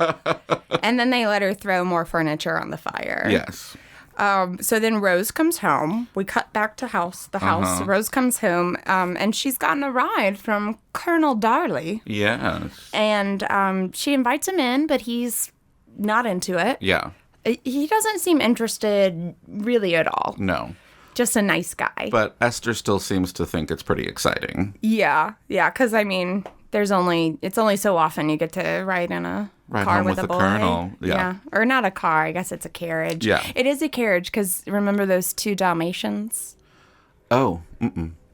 And then they let her throw more furniture on the fire. Yes. So then Rose comes home. We cut back to the house. Rose comes home, and she's gotten a ride from Colonel Darley. Yes. And she invites him in, but he's not into it. Yeah. He doesn't seem interested really at all. No. Just a nice guy. But Esther still seems to think it's pretty exciting. Yeah, because, I mean, it's only so often you get to ride in a car with a boy. Colonel. Yeah. Or not a car. I guess it's a carriage. Yeah. It is a carriage because remember those 2 Dalmatians? Oh.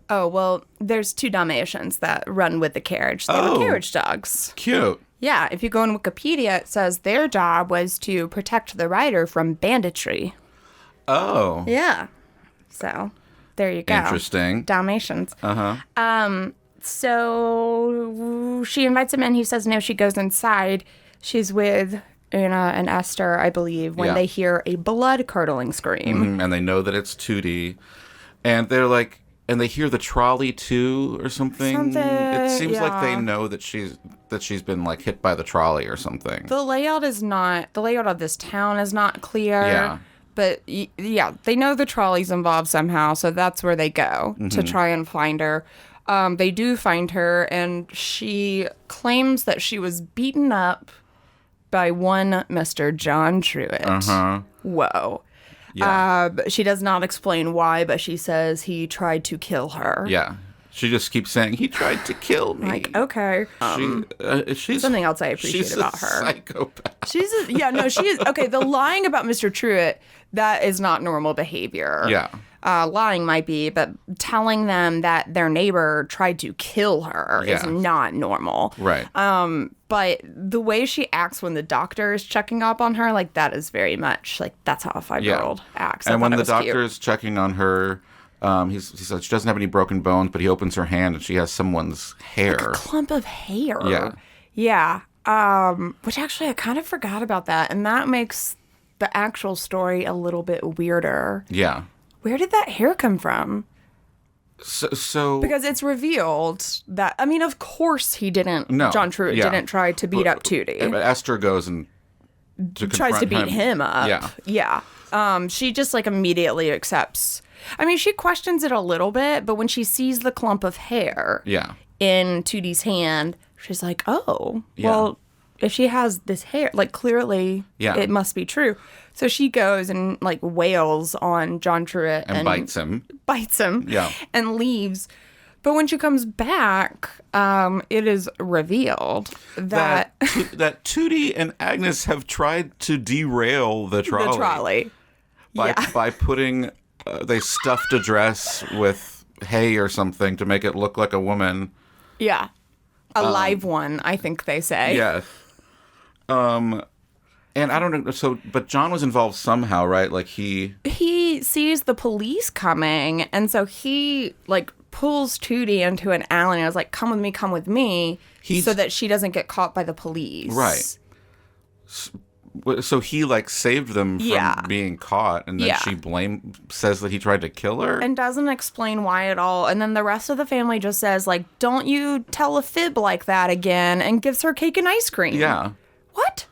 Oh, well, there's 2 Dalmatians that run with the carriage. They were carriage dogs. Cute. Yeah. If you go on Wikipedia, it says their job was to protect the rider from banditry. Oh. Yeah. So there you go. Interesting. Dalmatians. So she invites him in. He says no. She goes inside. She's with Una and Esther, I believe, when they hear a blood-curdling scream. And they know that it's Tootie. And they're like, and they hear the trolley too or something. It seems like they know that she's been, like, hit by the trolley or something. The layout of this town is not clear. Yeah. But, they know the trolley's involved somehow, so that's where they go to try and find her. They do find her, and she claims that she was beaten up by one Mr. John Truitt. Whoa. Yeah. She does not explain why, but she says he tried to kill her. Yeah. She just keeps saying, he tried to kill me. Like, okay. She's something else I appreciate about her. Psychopath. She is. Okay, the lying about Mr. Truitt, that is not normal behavior. Yeah. Lying might be, but telling them that their neighbor tried to kill her is not normal. Right. But the way she acts when the doctor is checking up on her, like, that is very much, like, that's how a 5-year-old acts. And when the doctor is checking on her, he says she doesn't have any broken bones, but he opens her hand and she has someone's hair. Like a clump of hair. Yeah. Yeah. Which actually, I kind of forgot about that. And that makes the actual story a little bit weirder. Yeah. Where did that hair come from? So because it's revealed that, I mean, of course he didn't. No, John Truitt didn't try to beat up Tootie. But Esther goes and tries to beat him up. Yeah. She just, like, immediately accepts. I mean, she questions it a little bit, but when she sees the clump of hair in Tootie's hand, she's like, oh, well, if she has this hair, like, clearly it must be true. So she goes and, like, wails on John Truitt. And bites him. Yeah. And leaves. But when she comes back, it is revealed that Tootie and Agnes have tried to derail the trolley. By putting, they stuffed a dress with hay or something to make it look like a woman. Yeah. A live one, I think they say. Yes. And I don't know, but John was involved somehow, right? Like he sees the police coming, and so he, like, pulls Tootie into an alley and was like, come with me, so that she doesn't get caught by the police. Right. So he, like, saved them from being caught, and then she says that he tried to kill her? And doesn't explain why at all. And then the rest of the family just says, like, don't you tell a fib like that again, and gives her cake and ice cream. Yeah. What?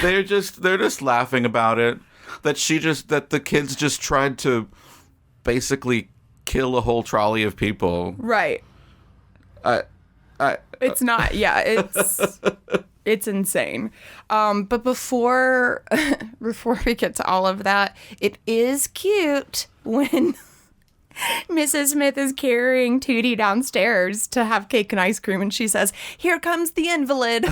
They're just laughing about it. That the kids just tried to basically kill a whole trolley of people. Right. It's not. Yeah, it's insane. But before we get to all of that, it is cute when Mrs. Smith is carrying Tootie downstairs to have cake and ice cream, and she says, "Here comes the invalid."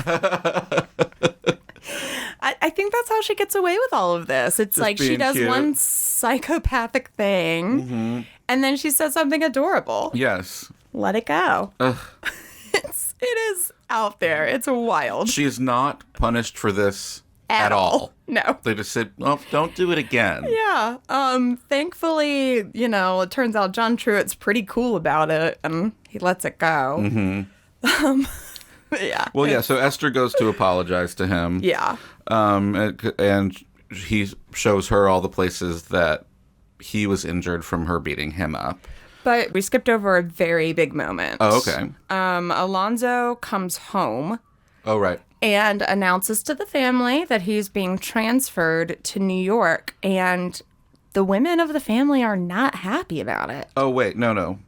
I think that's how she gets away with all of this. It's just like she does cute. One psychopathic thing, and then she says something adorable. Yes. Let it go. It is out there. It's wild. She is not punished for this at all. No. They just said, well, don't do it again. Yeah. Thankfully, it turns out John Truitt's pretty cool about it, and he lets it go. Mm-hmm. Yeah. Well, yeah, so Esther goes to apologize to him. Yeah. And he shows her all the places that he was injured from her beating him up. But we skipped over a very big moment. Oh, okay. Alonzo comes home. Oh, right. And announces to the family that he's being transferred to New York. And the women of the family are not happy about it. Oh, wait. No.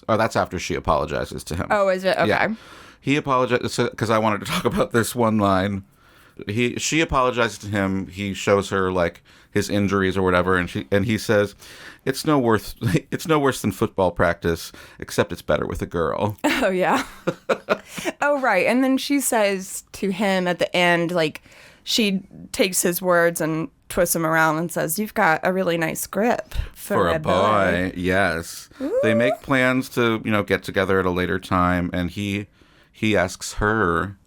Oh, that's after she apologizes to him. Oh, is it? Okay. Yeah. He apologized because I wanted to talk about this one line. She apologizes to him. He shows her, like, his injuries or whatever, and he says, it's no worse than football practice, except it's better with a girl. Oh, yeah. Oh, right. And then she says to him at the end, like, she takes his words and twists them around and says, you've got a really nice grip for a boy. Yes. Ooh. They make plans to, get together at a later time, and he asks her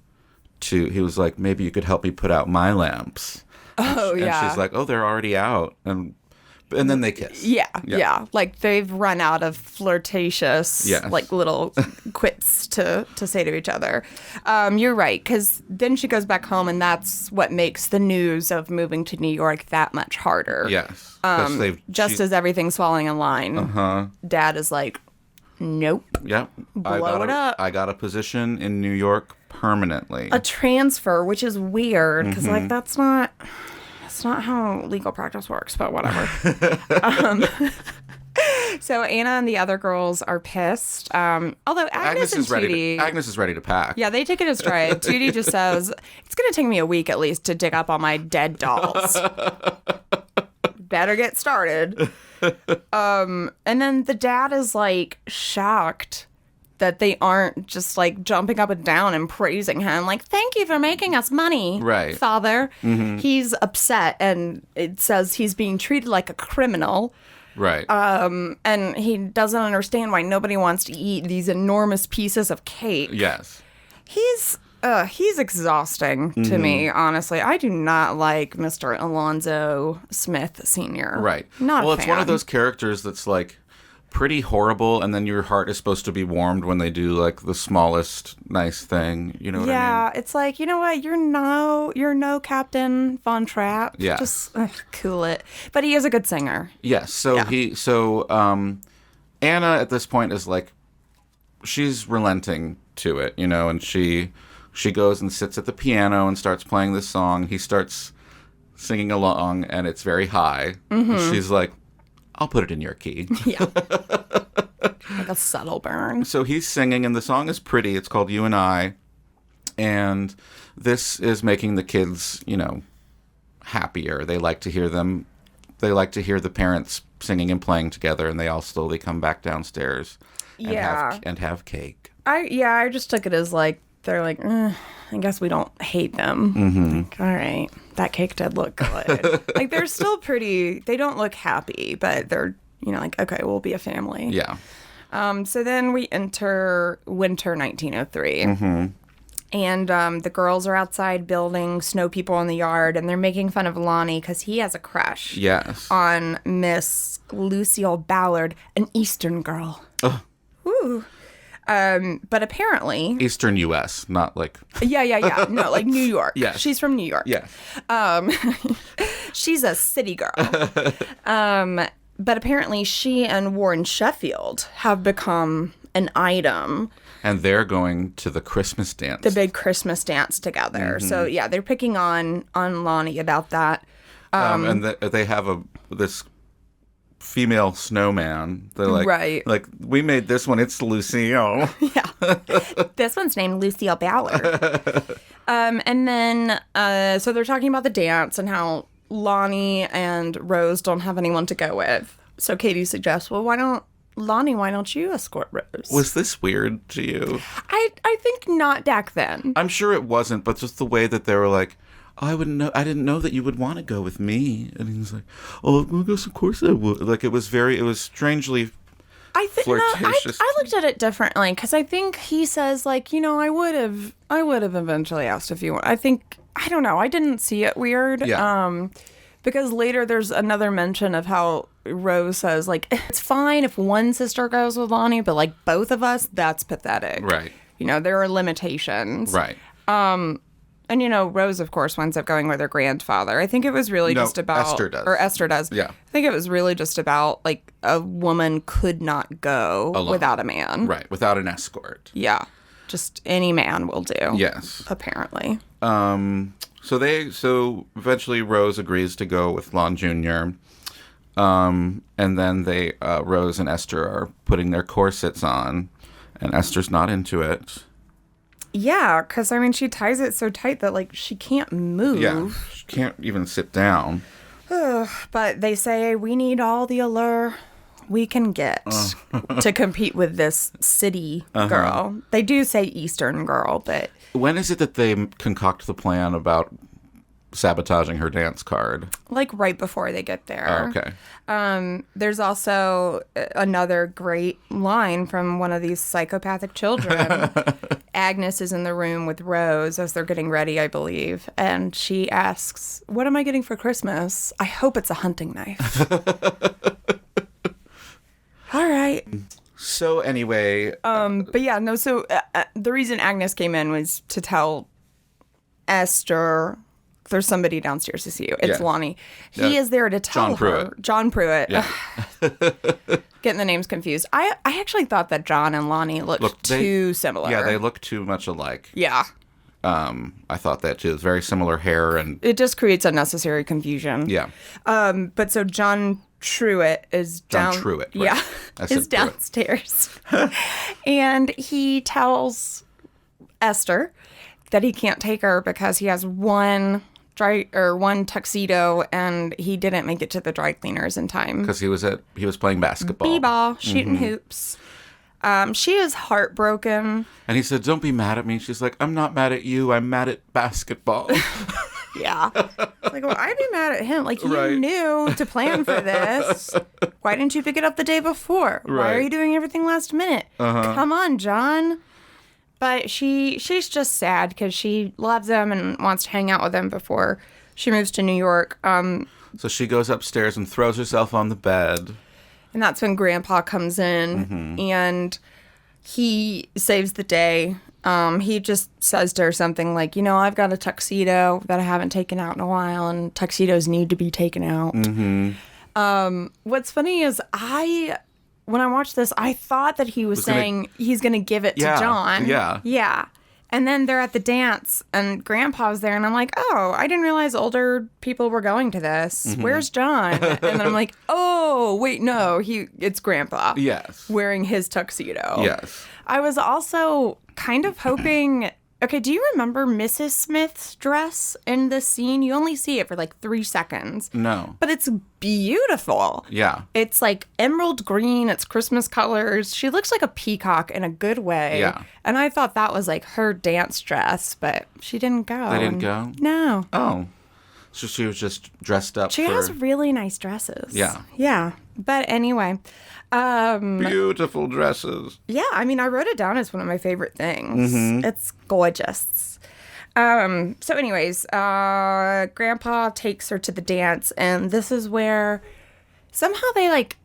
he was like, maybe you could help me put out my lamps. Oh, yeah. And she's like, oh, they're already out. And then they kiss. Yeah. Like, they've run out of flirtatious, like, little quips to say to each other. You're right, because then she goes back home, and that's what makes the news of moving to New York that much harder. Yes. Just as everything's falling in line, Dad is like, nope. Yep. Blow it up. I got a position in New York permanently. A transfer, which is weird, because, like, that's not how legal practice works, but whatever. So Anna and the other girls are pissed. Although Agnes and Judy... Agnes is ready to pack. Yeah, they take it in stride. Judy just says, it's going to take me a week at least to dig up all my dead dolls. Better get started. And then the dad is, like, shocked that they aren't just, like, jumping up and down and praising him. Like, thank you for making us money, right, Father. Mm-hmm. He's upset, and it says he's being treated like a criminal. Right. And he doesn't understand why nobody wants to eat these enormous pieces of cake. Yes. He's exhausting to me, honestly. I do not like Mr. Alonzo Smith Sr. Right. Not well, a it's fan. One of those characters that's, like, pretty horrible, and then your heart is supposed to be warmed when they do, like, the smallest nice thing. You know what I mean? Yeah, it's like, you know what? You're no Captain Von Trapp. Yeah. Just cool it. But he is a good singer. Yes. So Anna at this point is, like, she's relenting to it, and she goes and sits at the piano and starts playing this song. He starts singing along, and it's very high. Mm-hmm. She's like, I'll put it in your key. Yeah. Like a subtle burn. So he's singing, and the song is pretty. It's called You and I. And this is making the kids, happier. They like to hear them. They like to hear the parents singing and playing together, and they all slowly come back downstairs and have cake. I just took it as like, they're like, I guess we don't hate them. Mm-hmm. Like, all right, that cake did look good. Like, they're still pretty, they don't look happy, but they're, like, okay, we'll be a family. Yeah. So then we enter winter 1903. Mm-hmm. And the girls are outside building snow people in the yard, and they're making fun of Lonnie because he has a crush on Miss Lucille Ballard, an Eastern girl. Oh. Woo. But apparently... Eastern U.S., not like... Yeah. No, like New York. Yes. She's from New York. Yeah. She's a city girl. But apparently she and Warren Sheffield have become an item. And they're going to the Christmas dance. The big Christmas dance together. Mm-hmm. So, yeah, they're picking on Lonnie about that. And they have this female snowman. They're like, right. Like, we made this one. It's Lucille. Yeah. This one's named Lucille Ballard. And then, so they're talking about the dance and how Lonnie and Rose don't have anyone to go with. So Katie suggests, well, why don't you escort Rose? Was this weird to you? I think not back then. I'm sure it wasn't, but just the way that they were like, I didn't know that you would want to go with me. And he was like, oh, of course I would. Like, it was strangely flirtatious. I looked at it differently because I think he says, like, I would have eventually asked if you want. I don't know. I didn't see it weird. Yeah. Because later there's another mention of how Rose says, like, it's fine if one sister goes with Lonnie, but, like, both of us, that's pathetic. Right. There are limitations. Right. And, Rose, of course, winds up going with her grandfather. I think it was really just about... Esther does. Or Esther does. Yeah. I think it was really just about, like, a woman could not go alone without a man. Right. Without an escort. Yeah. Just any man will do. Yes. Apparently. So eventually Rose agrees to go with Lon Jr. And then Rose and Esther are putting their corsets on, and Esther's not into it. Yeah, because, she ties it so tight that, like, she can't move. Yeah, she can't even sit down. But they say, we need all the allure we can get to compete with this city girl. They do say Eastern girl, but... When is it that they concoct the plan about sabotaging her dance card? Like, right before they get there. Oh, okay. There's also another great line from one of these psychopathic children. Agnes is in the room with Rose as they're getting ready, I believe. And she asks, what am I getting for Christmas? I hope it's a hunting knife. All right. So anyway. But yeah, no, so the reason Agnes came in was to tell Esther... There's somebody downstairs to see you. It's Lonnie. He is there to tell her. John Pruitt. Yeah. Getting the names confused. I actually thought that John and Lonnie looked too similar. Yeah, they look too much alike. Yeah. I thought that too. It's very similar hair and... It just creates unnecessary confusion. Yeah. But so John Truitt is down... John Truitt, right. Yeah. Is downstairs. And he tells Esther that he can't take her because he has one tuxedo and he didn't make it to the dry cleaners in time. Because he was playing basketball. B-ball, shooting hoops. She is heartbroken. And he said, don't be mad at me. She's like, I'm not mad at you. I'm mad at basketball. Yeah. Like, well, I'd be mad at him. Like, you knew to plan for this. Why didn't you pick it up the day before? Right. Why are you doing everything last minute? Come on, John. But she's just sad because she loves him and wants to hang out with him before she moves to New York. So she goes upstairs and throws herself on the bed. And that's when Grandpa comes in and he saves the day. He just says to her something like, I've got a tuxedo that I haven't taken out in a while, and tuxedos need to be taken out. What's funny is when I watched this, I thought that he was saying he's going to give it to John. Yeah. Yeah. And then they're at the dance, and Grandpa's there, and I'm like, oh, I didn't realize older people were going to this. Where's John? And then I'm like, oh, wait, no, it's Grandpa. Yes. Wearing his tuxedo. Yes. I was also kind of hoping Okay, do you remember Mrs. Smith's dress in this scene? You only see it for like 3 seconds. No. But it's beautiful. Yeah. It's like emerald green. It's Christmas colors. She looks like a peacock in a good way. Yeah. And I thought that was like her dance dress, but she didn't go. They didn't go? No. Oh. So she was just dressed up She has really nice dresses. Yeah. Yeah. But anyway. Beautiful dresses. Yeah, I mean, I wrote it down as one of my favorite things. Mm-hmm. It's gorgeous. So anyways, Grandpa takes her to the dance, and this is where somehow they, like,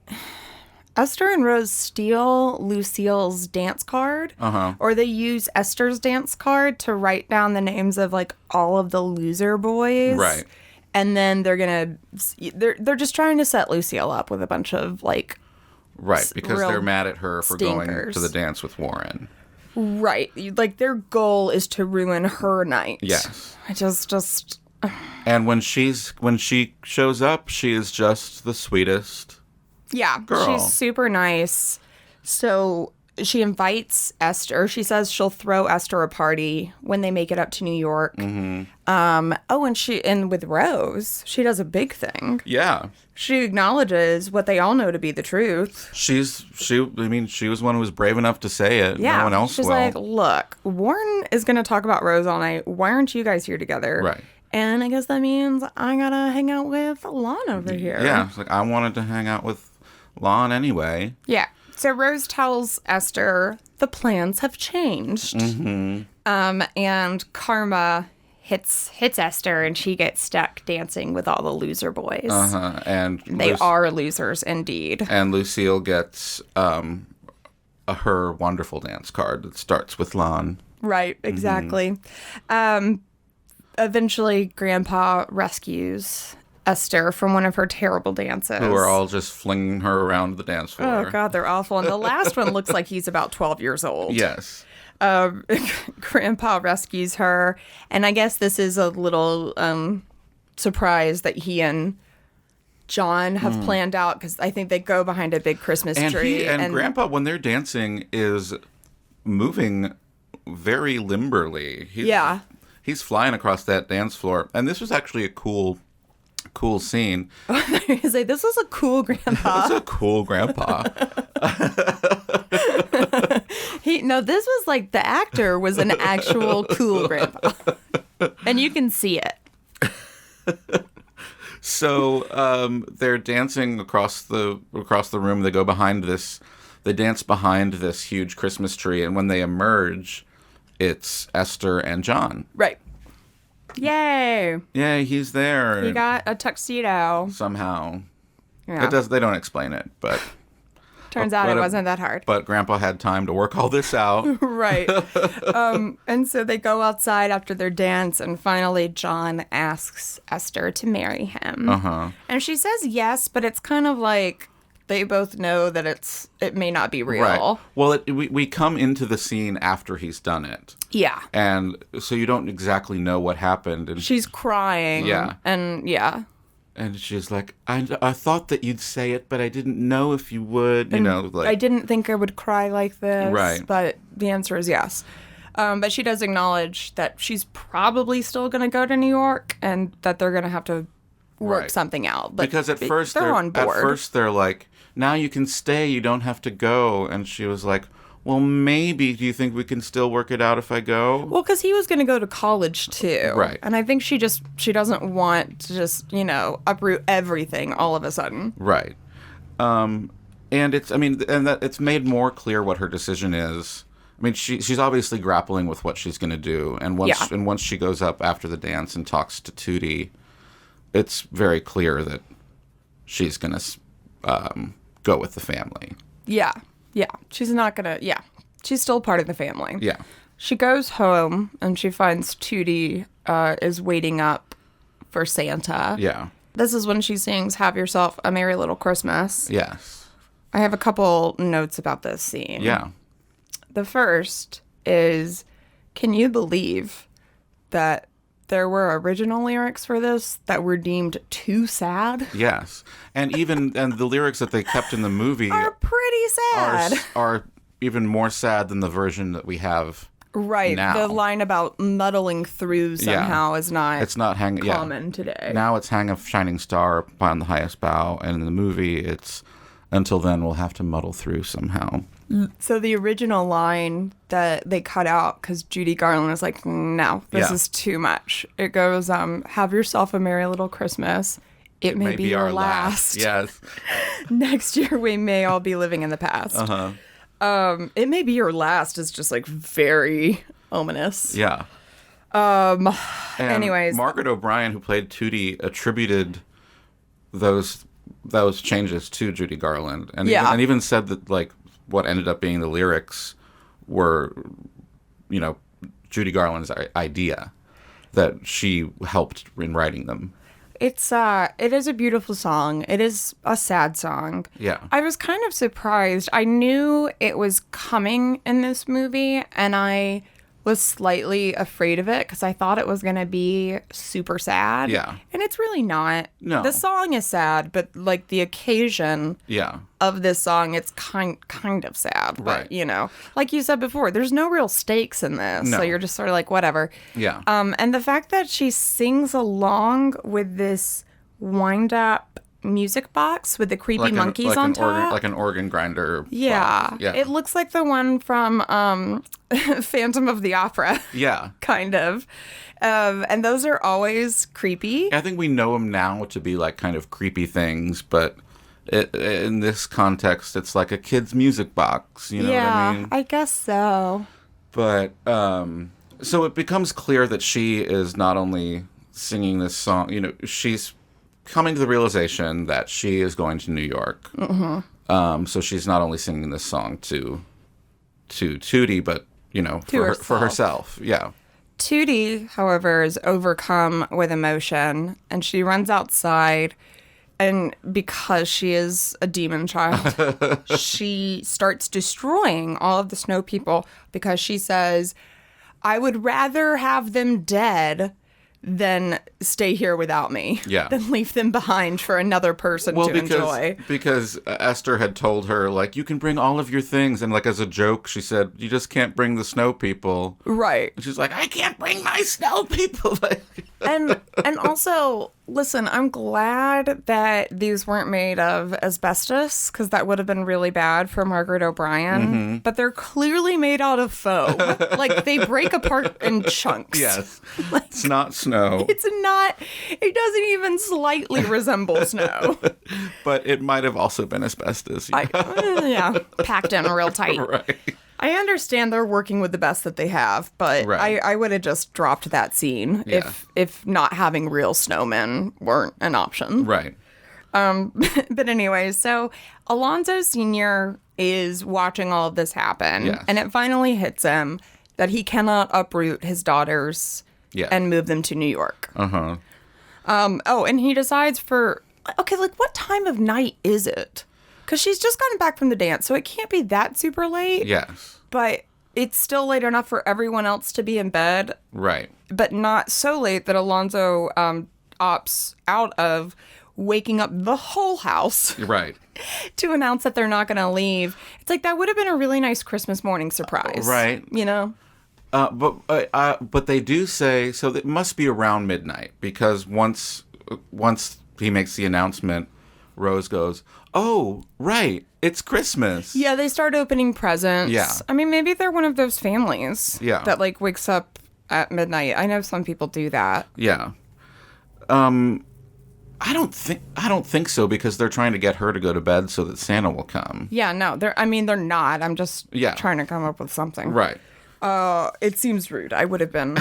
Esther and Rose steal Lucille's dance card, or they use Esther's dance card to write down the names of, like, all of the loser boys. Right. And then they're just trying to set Lucille up with a bunch of, like, right, because they're mad at her for going stinkers. to the dance with Warren. Right. Like, their goal is to ruin her night. Yes. I just... And when she shows up, she is just the sweetest girl. She's super nice. So she invites Esther. She says she'll throw Esther a party when they make it up to New York. Mm-hmm. And with Rose, she does a big thing. Yeah. She acknowledges what they all know to be the truth. She was one who was brave enough to say it. Yeah. No one else She's will. like, look, Warren is going to talk about Rose all night. Why aren't you guys here together? Right. And I guess that means I got to hang out with Lon over here. Yeah. It's like, I wanted to hang out with Lon anyway. Yeah. So Rose tells Esther the plans have changed. Mm-hmm. And karma hits Esther, and she gets stuck dancing with all the loser boys. And they are losers indeed. And Lucille gets her wonderful dance card that starts with Lon. Right, exactly. Mm-hmm. Eventually, Grandpa rescues Esther from one of her terrible dances. Who are all just flinging her around the dance floor. Oh, God, they're awful. And the last one looks like he's about 12 years old. Yes. Grandpa rescues her. And I guess this is a little surprise that he and John have planned out, because I think they go behind a big Christmas tree. And Grandpa, when they're dancing, is moving very limberly. He's flying across that dance floor. And this was actually a cool scene. Say, this was a cool grandpa. This was a cool grandpa. This was like the actor was an actual cool grandpa. And you can see it. So they're dancing across the room. They go behind this. They dance behind this huge Christmas tree, and when they emerge, it's Esther and John. Right. Yay! Yay, he's there. He got a tuxedo. Somehow. Yeah. They don't explain it, but... Turns out it wasn't that hard. But Grandpa had time to work all this out. Right. And so they go outside after their dance, and finally John asks Esther to marry him. And she says yes, but it's kind of like they both know that it may not be real. Right. Well, we come into the scene after he's done it. Yeah. And so you don't exactly know what happened. And she's crying. Yeah. And yeah. And she's like, I thought that you'd say it, but I didn't know if you would, I didn't think I would cry like this. Right. But the answer is yes. But she does acknowledge that she's probably still going to go to New York, and that they're going to have to work something out. But because at first they're on board. At first they're like, now you can stay, you don't have to go. And she was like, well, maybe, do you think we can still work it out if I go? Well, because he was going to go to college, too. Right. And I think she doesn't want to just, uproot everything all of a sudden. Right. And it's made more clear what her decision is. I mean, she's obviously grappling with what she's going to do. And once she goes up after the dance and talks to Tootie, it's very clear that she's going to go with the family. Yeah. Yeah, she's not gonna, she's still part of the family. Yeah. She goes home, and she finds Tootie is waiting up for Santa. Yeah. This is when she sings Have Yourself a Merry Little Christmas. Yes. I have a couple notes about this scene. Yeah. The first is, can you believe that there were original lyrics for this that were deemed too sad? Yes. And the lyrics that they kept in the movie are pretty sad. Are even more sad than the version that we have Right. now. The line about muddling through somehow is not it's not common today. Now it's hang a shining star upon the highest bough, and in the movie it's until then we'll have to muddle through somehow. So the original line that they cut out because Judy Garland was like, no, this is too much. It goes, have yourself a merry little Christmas. It may be your last. Yes. Next year we may all be living in the past. It may be your last is just like very ominous. Yeah. Anyways. Margaret O'Brien, who played Tootie, attributed those changes to Judy Garland. And even said that like what ended up being the lyrics were, Judy Garland's idea, that she helped in writing them. It is a beautiful song. It is a sad song. Yeah. I was kind of surprised. I knew it was coming in this movie, and I was slightly afraid of it because I thought it was going to be super sad. Yeah. And it's really not. No. The song is sad, but like the occasion of this song, it's kind of sad. But, like you said before, there's no real stakes in this. No. So you're just sort of like, whatever. Yeah. And the fact that she sings along with this wind-up music box with the creepy monkeys on top. Like an organ grinder yeah. box. Yeah. It looks like the one from Phantom of the Opera. Yeah. Kind of. And those are always creepy. I think we know them now to be like kind of creepy things, but in this context, it's like a kid's music box. You know what I mean? I guess so. But so it becomes clear that she is not only singing this song, she's coming to the realization that she is going to New York. Mm-hmm. So she's not only singing this song to Tootie, but, for herself. Yeah. Tootie, however, is overcome with emotion, and she runs outside, and because she is a demon child, she starts destroying all of the snow people because she says, I would rather have them dead than stay here without me. Yeah. Than leave them behind for another person to enjoy. Because Esther had told her, like, you can bring all of your things. And, like, as a joke, she said, you just can't bring the snow people. Right. And she's like, I can't bring my snow people. and also, listen, I'm glad that these weren't made of asbestos, because that would have been really bad for Margaret O'Brien. Mm-hmm. But they're clearly made out of faux. Like, they break apart in chunks. Yes. It's not snow. It's not. It doesn't even slightly resemble snow. But it might have also been asbestos. Yeah. Packed in real tight. Right. I understand they're working with the best that they have, but I would have just dropped that scene if not having real snowmen weren't an option. Right. But anyway, so Alonzo Sr. is watching all of this happen, and it finally hits him that he cannot uproot his daughters and move them to New York. Uh-huh. And he decides what time of night is it? Because she's just gotten back from the dance, so it can't be that super late. Yes. But it's still late enough for everyone else to be in bed. Right. But not so late that Alonzo opts out of waking up the whole house. Right. To announce that they're not going to leave. It's like, that would have been a really nice Christmas morning surprise. Right. But they do say, so it must be around midnight, because once he makes the announcement, Rose goes, oh, right, it's Christmas. Yeah, they start opening presents. Yeah. I mean, maybe they're one of those families that, like, wakes up at midnight. I know some people do that. Yeah. I don't think so, because they're trying to get her to go to bed so that Santa will come. Yeah, no, they're not. I'm just trying to come up with something. Right. It seems rude. I would have been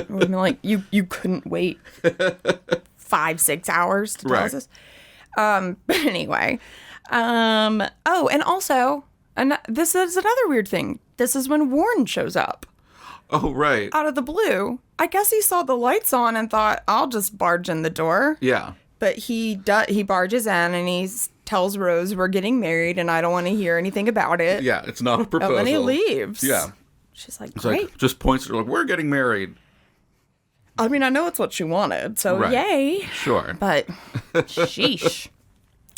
like, you couldn't wait 5-6 hours to tell us this. But anyway. And also, this is another weird thing. This is when Warren shows up. Oh, right. Out of the blue. I guess he saw the lights on and thought, I'll just barge in the door. Yeah. But he barges in and he tells Rose, we're getting married and I don't want to hear anything about it. Yeah, it's not a proposal. And then he leaves. Yeah. She's like, it's great. Like, just points at her like, we're getting married. I mean, I know it's what she wanted, so yay. Sure. But sheesh.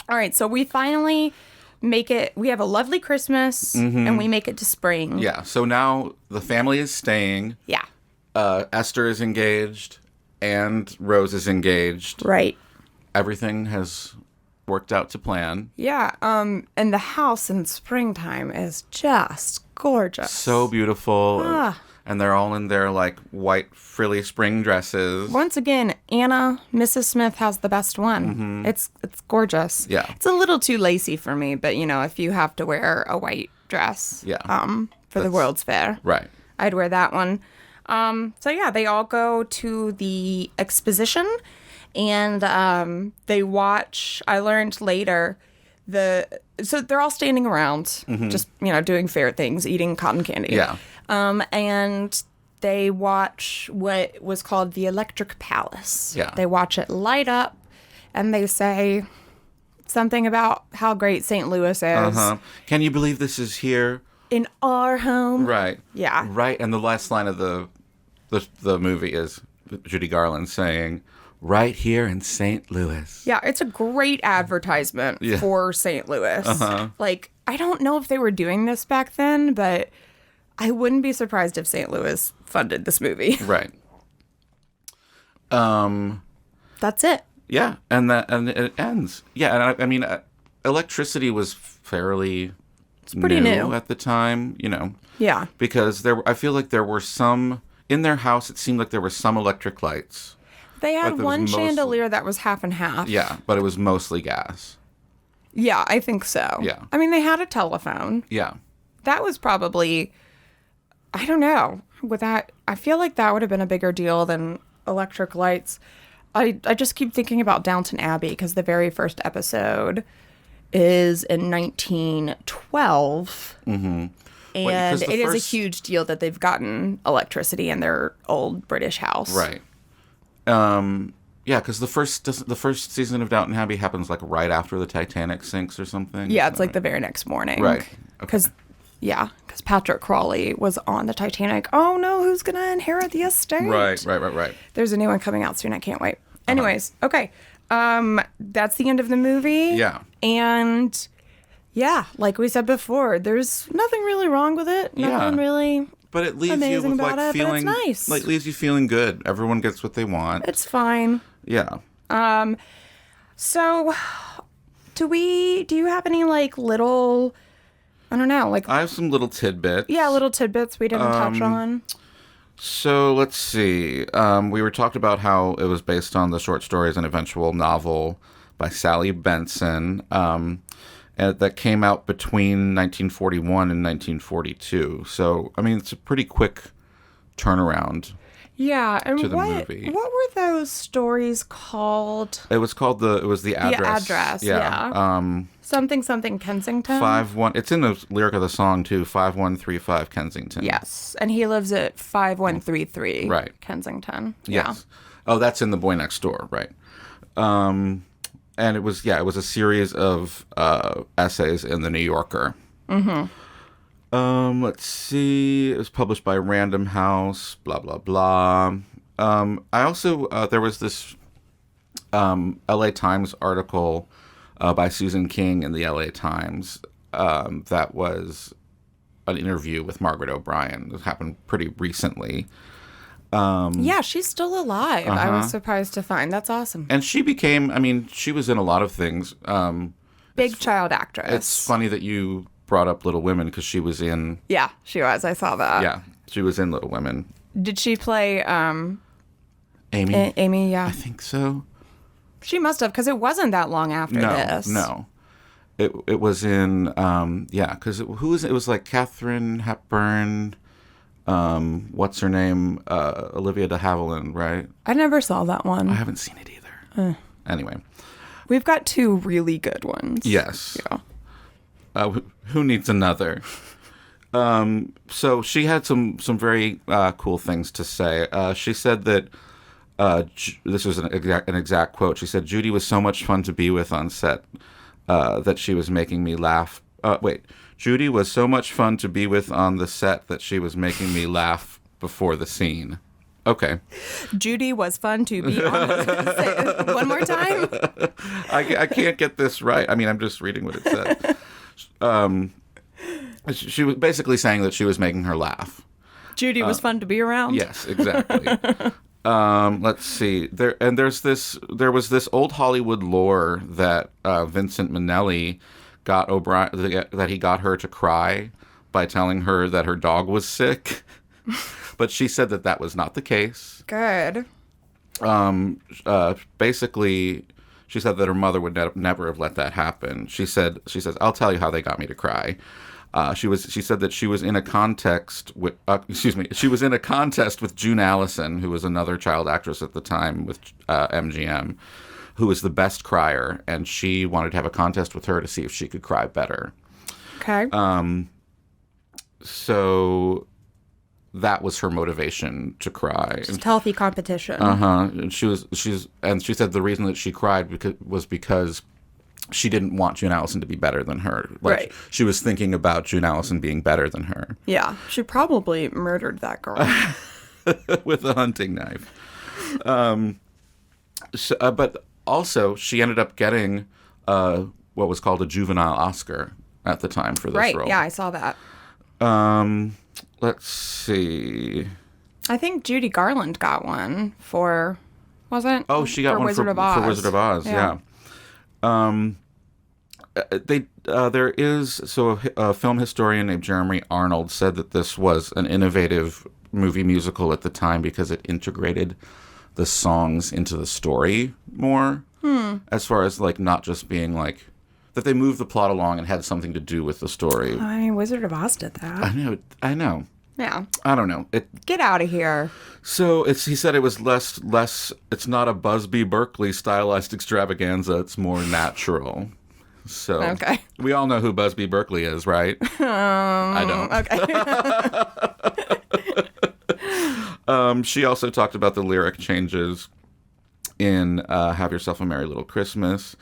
All right, so we finally we have a lovely Christmas, and we make it to spring. Yeah, so now the family is staying. Yeah. Esther is engaged, and Rose is engaged. Right. Everything has worked out to plan. Yeah, and the house in springtime is just gorgeous. So beautiful. And they're all in their, like, white frilly spring dresses. Once again, Anna, Mrs. Smith has the best one. It's gorgeous. Yeah. It's a little too lacy for me, but, if you have to wear a white dress for the World's Fair. Right. I'd wear that one. So, yeah, they all go to the Exposition, and they watch, I learned later, so they're all standing around, just, doing fair things, eating cotton candy. Yeah. And they watch what was called the Electric Palace. Yeah. They watch it light up, and they say something about how great St. Louis is. Can you believe this is here? In our home. Right. Yeah. Right, and the last line of the movie is Judy Garland saying, right here in St. Louis. Yeah, it's a great advertisement for St. Louis. Like, I don't know if they were doing this back then, but I wouldn't be surprised if St. Louis funded this movie. Right. That's it. Yeah, and it ends. Yeah, and I mean, electricity was fairly pretty new at the time, Yeah. Because I feel like there were some in their house. It seemed like there were some electric lights. They had one chandelier that was half and half. Yeah, but it was mostly gas. Yeah, I think so. Yeah. I mean, they had a telephone. Yeah. That was probably, I don't know. With that, I feel like that would have been a bigger deal than electric lights. I just keep thinking about Downton Abbey because the very first episode is in 1912. And it is a huge deal that they've gotten electricity in their old British house. Right. Yeah, because the first season of Downton Abbey happens like right after the Titanic sinks or something. Yeah, it's like the very next morning. Right. Because Patrick Crawley was on the Titanic. Oh no, who's gonna inherit the estate? Right. There's a new one coming out soon. I can't wait. Anyways, okay. That's the end of the movie. Yeah. And yeah, like we said before, there's nothing really wrong with it. Nothing really. But it leaves amazing you with about like it, feeling but it's nice. like leaves you feeling good. Everyone gets what they want. It's fine. Yeah. So do you have any like little, I don't know, like I have some little tidbits. Yeah, little tidbits we didn't touch on. So let's see. We were talked about how it was based on the short stories and eventual novel by Sally Benson. And that came out between 1941 and 1942. So, I mean, it's a pretty quick turnaround. Yeah, and to the movie. What were those stories called? It was called the address. The address, yeah. Something Kensington. 51. It's in the lyric of the song too. 5135 Kensington. Yes, and he lives at 5133. Right. Kensington. Yes. Yeah. Oh, that's in The Boy Next Door, right? And it was a series of essays in the New Yorker. Let's see. It was published by Random House. Blah blah blah. I also there was this L.A. Times article by Susan King in the L.A. Times that was an interview with Margaret O'Brien. It happened pretty recently. Yeah, she's still alive. I was surprised to find. That's awesome. And she she was in a lot of things. Big child actress. It's funny that you brought up Little Women because she was in... Yeah, she was. I saw that. Yeah, she was in Little Women. Did she play... Amy? Amy, yeah. I think so. She must have, because it wasn't that long after this. No. It was in... because who was it? It was like Katharine Hepburn... what's her name? Olivia de Havilland, right? I never saw that one. I haven't seen it either. Anyway. We've got two really good ones. Yes. Yeah. Who needs another? So she had some very cool things to say. She said that, this was an exact quote. She said, Judy was so much fun to be with on set that she was making me laugh. Judy was so much fun to be with on the set that she was making me laugh before the scene. Okay. Judy was fun to be on the set. One more time? I can't get this right. I mean, I'm just reading what it said. She was basically saying that she was making her laugh. Judy was fun to be around. Yes, exactly. Let's see. There was this old Hollywood lore that Vincent Minnelli got O'Brien, that he got her to cry by telling her that her dog was sick. But she said that was not the case. Good. Basically, she said that her mother would never have let that happen. She says, "I'll tell you how they got me to cry." She said that she was in a contest with June Allison, who was another child actress at the time with MGM, who was the best crier, and she wanted to have a contest with her to see if she could cry better. Okay. So that was her motivation to cry. Just healthy competition. And she said the reason that she cried was because she didn't want June Allison to be better than her. Right. She was thinking about June Allison being better than her. Yeah. She probably murdered that girl. With a hunting knife. But also, she ended up getting what was called a juvenile Oscar at the time for this role. Right. Yeah, I saw that. Let's see. I think Judy Garland got one for, was it? Oh, she got one Wizard of Oz. For Wizard of Oz, yeah. There is a film historian named Jeremy Arnold said that this was an innovative movie musical at the time because it integrated the songs into the story more, as far as like not just being like that they moved the plot along and had something to do with the story. I mean, Wizard of Oz did that. I know. Yeah. I don't know. Get out of here. So he said it was less. It's not a Busby Berkeley stylized extravaganza. It's more natural. So okay. We all know who Busby Berkeley is, right? I don't. Okay. She also talked about the lyric changes in Have Yourself a Merry Little Christmas.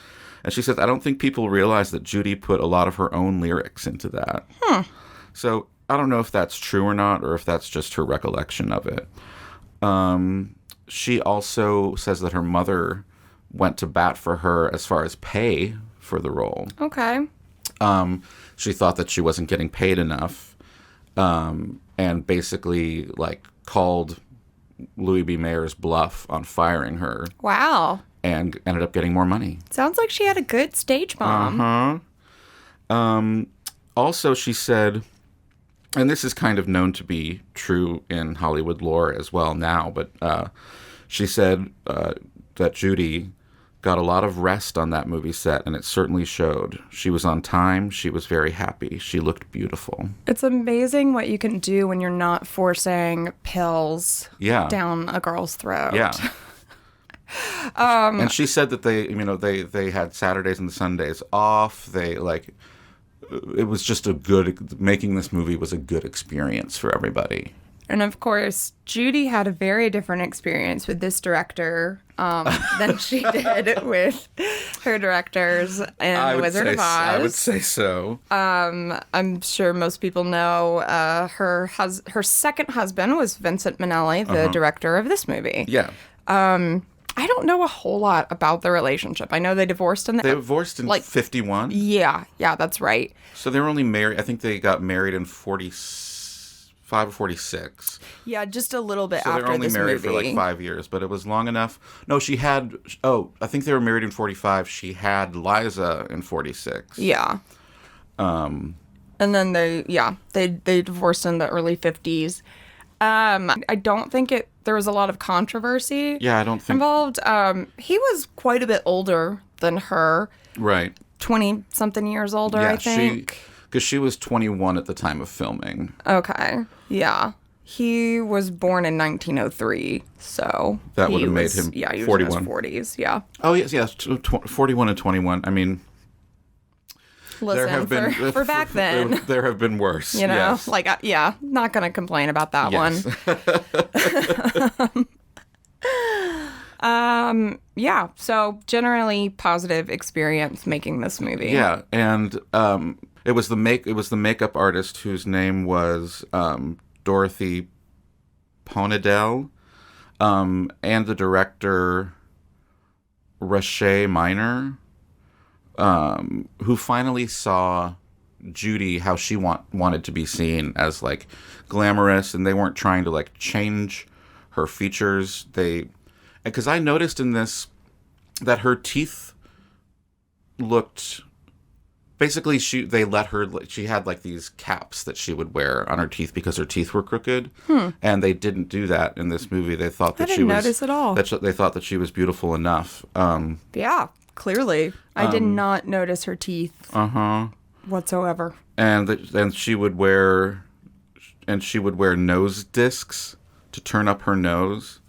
And she says, I don't think people realize that Judy put a lot of her own lyrics into that. So I don't know if that's true or not, or if that's just her recollection of it. She also says that her mother went to bat for her as far as pay for the role. Okay. She thought that she wasn't getting paid enough, and basically like called Louis B. Mayer's bluff on firing her. Wow. And ended up getting more money. Sounds like she had a good stage mom. Also, she said, and this is kind of known to be true in Hollywood lore as well now, but she said that Judy got a lot of rest on that movie set, and it certainly showed. She was on time. She was very happy. She looked beautiful. It's amazing what you can do when you're not forcing pills down a girl's throat. Yeah. And she said that they had Saturdays and Sundays off. It was just making this movie was a good experience for everybody. And of course, Judy had a very different experience with this director than she did with her directors in Wizard of Oz. I would say so. I'm sure most people know her second husband was Vincent Minnelli, the director of this movie. Yeah. I don't know a whole lot about their relationship. I know they divorced in 51. Yeah, that's right. So they were only married. I think they got married in 45 or 46. Yeah, just a little bit after this movie. So they were only married for like 5 years, but it was long enough. No, she had. I think they were married in 45. She had Liza in 46. Yeah. And then they divorced in the early 50s. I don't think there was a lot of controversy. Yeah, I don't think involved. He was quite a bit older than her. Right. 20-something years older, I think. Because she was 21 at the time of filming. Okay. Yeah. He was born in 1903, so that would have made him 41. He was in his 40s. Yeah. Oh yes, 41 and 21. I mean. Listen, for back then. There have been worse. You know, yes. Not going to complain about that one. Yeah, so generally positive experience making this movie. Yeah, and it was the makeup artist whose name was Dorothy Ponedel, and the director Rashay Minor. Who finally saw Judy how she wanted to be seen as like glamorous, and they weren't trying to like change her features. Because I noticed in this that her teeth looked basically she had like these caps that she would wear on her teeth because her teeth were crooked, and they didn't do that in this movie. They thought that I didn't notice at all. They thought that she was beautiful enough. Yeah, clearly, I did not notice her teeth. Whatsoever. And she would wear nose discs to turn up her nose.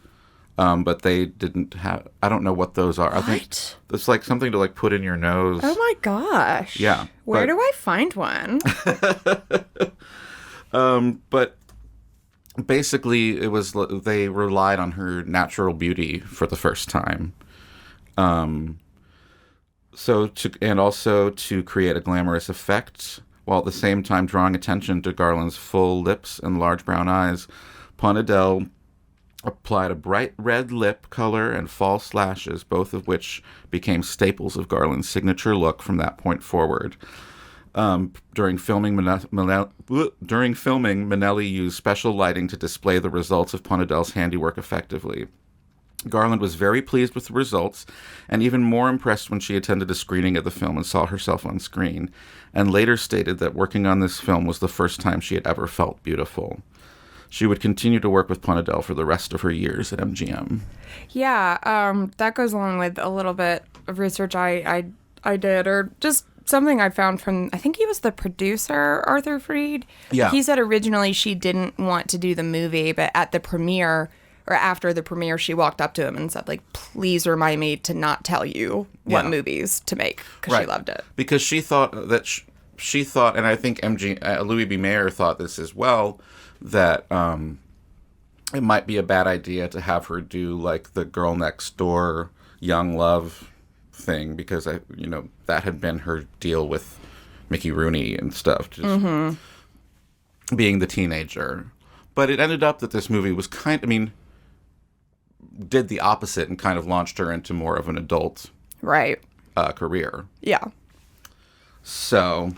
But they didn't have, I don't know what those are. I think it's like something to like put in your nose. Oh my gosh. Yeah. Where do I find one? But basically they relied on her natural beauty for the first time. And also to create a glamorous effect, while at the same time drawing attention to Garland's full lips and large brown eyes, Ponadell applied a bright red lip color and false lashes, both of which became staples of Garland's signature look from that point forward. During filming, Minnelli used special lighting to display the results of Ponadell's handiwork effectively. Garland was very pleased with the results, and even more impressed when she attended a screening of the film and saw herself on screen, and later stated that working on this film was the first time she had ever felt beautiful. She would continue to work with Ponadell for the rest of her years at MGM. Yeah, that goes along with a little bit of research I did, or just something I found from, I think he was the producer, Arthur Freed. Yeah. He said originally she didn't want to do the movie, but at the premiere, or after the premiere, she walked up to him and said, like, please remind me to not tell you what movies to make, because she loved it. Because she thought that, she thought, and I think Louis B. Mayer thought this as well, that it might be a bad idea to have her do like the girl next door young love thing, because that had been her deal with Mickey Rooney and stuff, just being the teenager. But it ended up that this movie was did the opposite and kind of launched her into more of an adult career. Yeah. So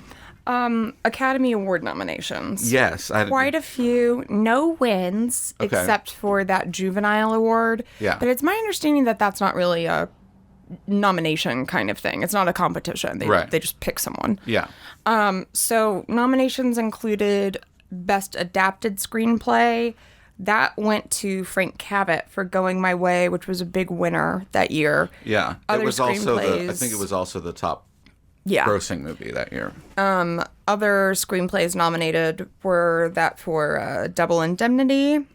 Academy Award nominations. Yes. Quite a few. No wins, except for that Juvenile Award. Yeah. But it's my understanding that that's not really a nomination kind of thing. It's not a competition. They just pick someone. Yeah. So nominations included Best Adapted Screenplay. That went to Frank Cavett for Going My Way, which was a big winner that year. Yeah. Other it was also I think it was also the top grossing movie that year. Other screenplays nominated were that for Double Indemnity,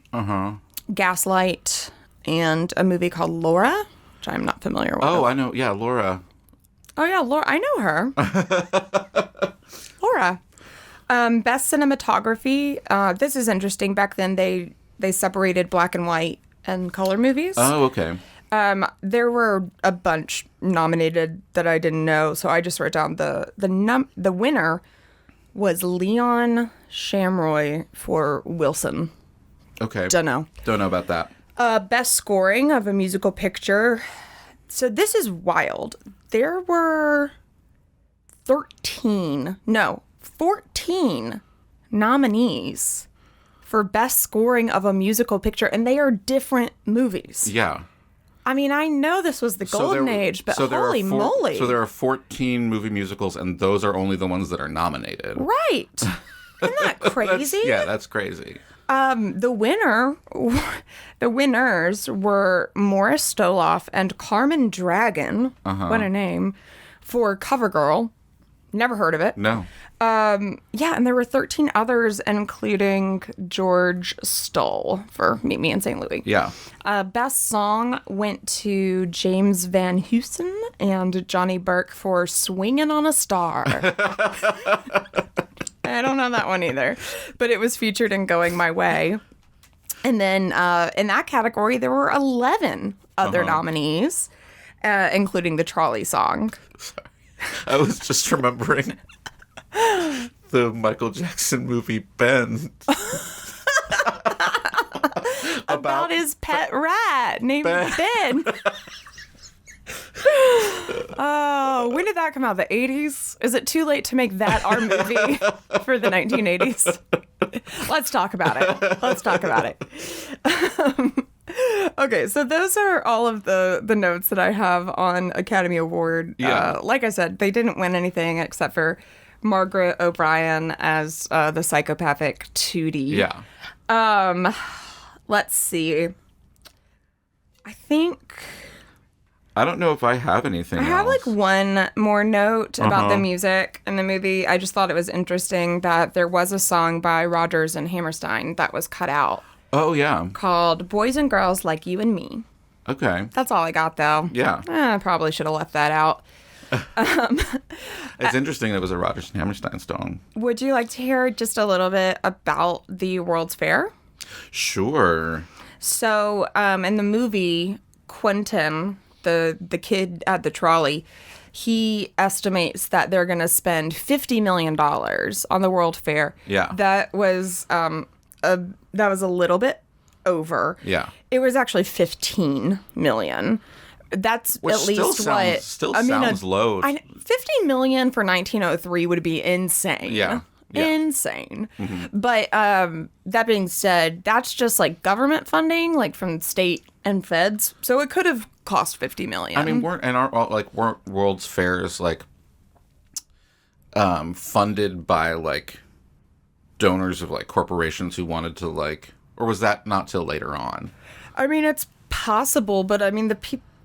Gaslight, and a movie called Laura, which I'm not familiar with. Oh, I know. Yeah, Laura. Oh, yeah, Laura. I know her. Laura. Best Cinematography. This is interesting. Back then, they separated black and white and color movies. Oh, okay. There were a bunch nominated that I didn't know, so I just wrote down the winner was Leon Shamroy for Wilson. Okay. Don't know about that. Best scoring of a musical picture. So this is wild. There were 14 nominees for best scoring of a musical picture, and they are different movies. Yeah. I mean, I know this was the golden age, but holy moly. So there are 14 movie musicals, and those are only the ones that are nominated. Right. Isn't that crazy? That's crazy. The winners were Morris Stoloff and Carmen Dragon. What a name. For CoverGirl. Never heard of it. No. And there were 13 others, including George Stoll for Meet Me in St. Louis. Yeah. Best song went to James Van Heusen and Johnny Burke for Swingin' on a Star. I don't know that one either, but it was featured in Going My Way. And then in that category, there were 11 other nominees, including the Trolley Song. Sorry. I was just remembering the Michael Jackson movie Ben. about his pet rat named Ben. Oh, when did that come out? The 80s? Is it too late to make that our movie for the 1980s? Let's talk about it. Okay, so those are all of the notes that I have on Academy Award. Yeah. Like I said, they didn't win anything except for Margaret O'Brien as the psychopathic Tootie. Yeah. Let's see. I don't know if I have anything else. I have like one more note about the music in the movie. I just thought it was interesting that there was a song by Rodgers and Hammerstein that was cut out. Oh, yeah. Called Boys and Girls Like You and Me. Okay. That's all I got, though. Yeah. I probably should have left that out. It's interesting that it was a Rodgers and Hammerstein song. Would you like to hear just a little bit about the World's Fair? Sure. So, in the movie, Quentin, the kid at the trolley, he estimates that they're going to spend $50 million on the World Fair. Yeah. That was a little bit over. Yeah. It was actually 15 million. That's which at least sounds low. 50 million for 1903 would be insane. Yeah. Insane. Mm-hmm. But that being said, that's just like government funding, like from state and feds. So it could have cost 50 million. I mean, weren't World's Fairs like funded by like donors of like corporations who wanted to like, or was that not till later on? I mean, it's possible, but I mean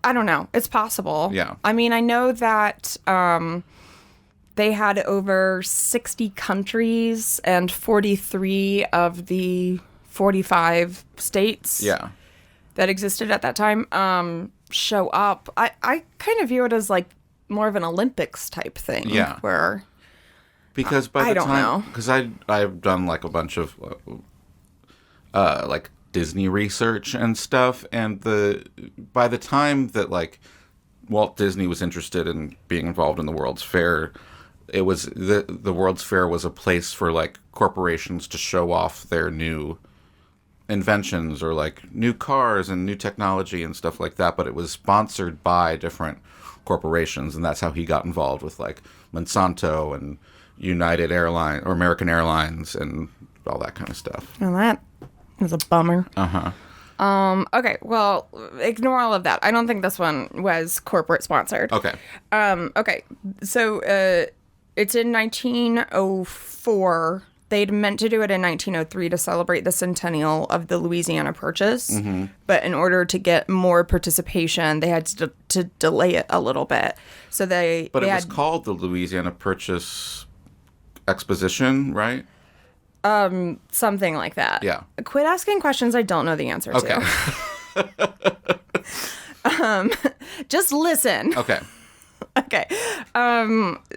I don't know. It's possible. Yeah. I mean, I know that they had over 60 countries and 43 of the 45 states that existed at that time show up. I kind of view it as like more of an Olympics type thing. Yeah. Where because by the time, because I've done like a bunch of like Disney research and stuff, and by the time that like Walt Disney was interested in being involved in the World's Fair, it was the World's Fair was a place for like corporations to show off their new inventions or like new cars and new technology and stuff like that, but it was sponsored by different corporations, and that's how he got involved with like Monsanto and United Airlines or American Airlines and all that kind of stuff. Well, that was a bummer. Uh-huh. Okay, well, ignore all of that. I don't think this one was corporate sponsored. Okay. Okay, so it's in 1904. They'd meant to do it in 1903 to celebrate the centennial of the Louisiana Purchase. Mm-hmm. But in order to get more participation, they had to delay it a little bit. So it was called the Louisiana Purchase Exposition, right? Something like that. Yeah. Quit asking questions I don't know the answer to. Just listen. Okay. Okay.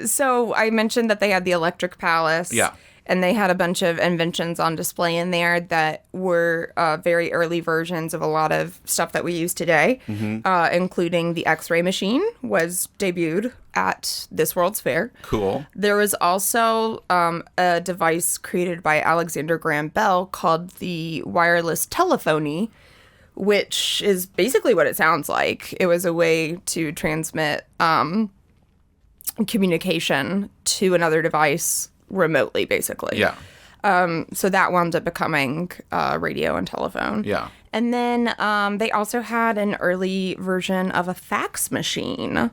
So I mentioned that they had the Electric Palace. Yeah. And they had a bunch of inventions on display in there that were very early versions of a lot of stuff that we use today, including the X-ray machine was debuted at this World's Fair. Cool. There was also a device created by Alexander Graham Bell called the Wireless Telephony, which is basically what it sounds like. It was a way to transmit communication to another device remotely, basically. Yeah. So that wound up becoming radio and telephone. Yeah. And then they also had an early version of a fax machine.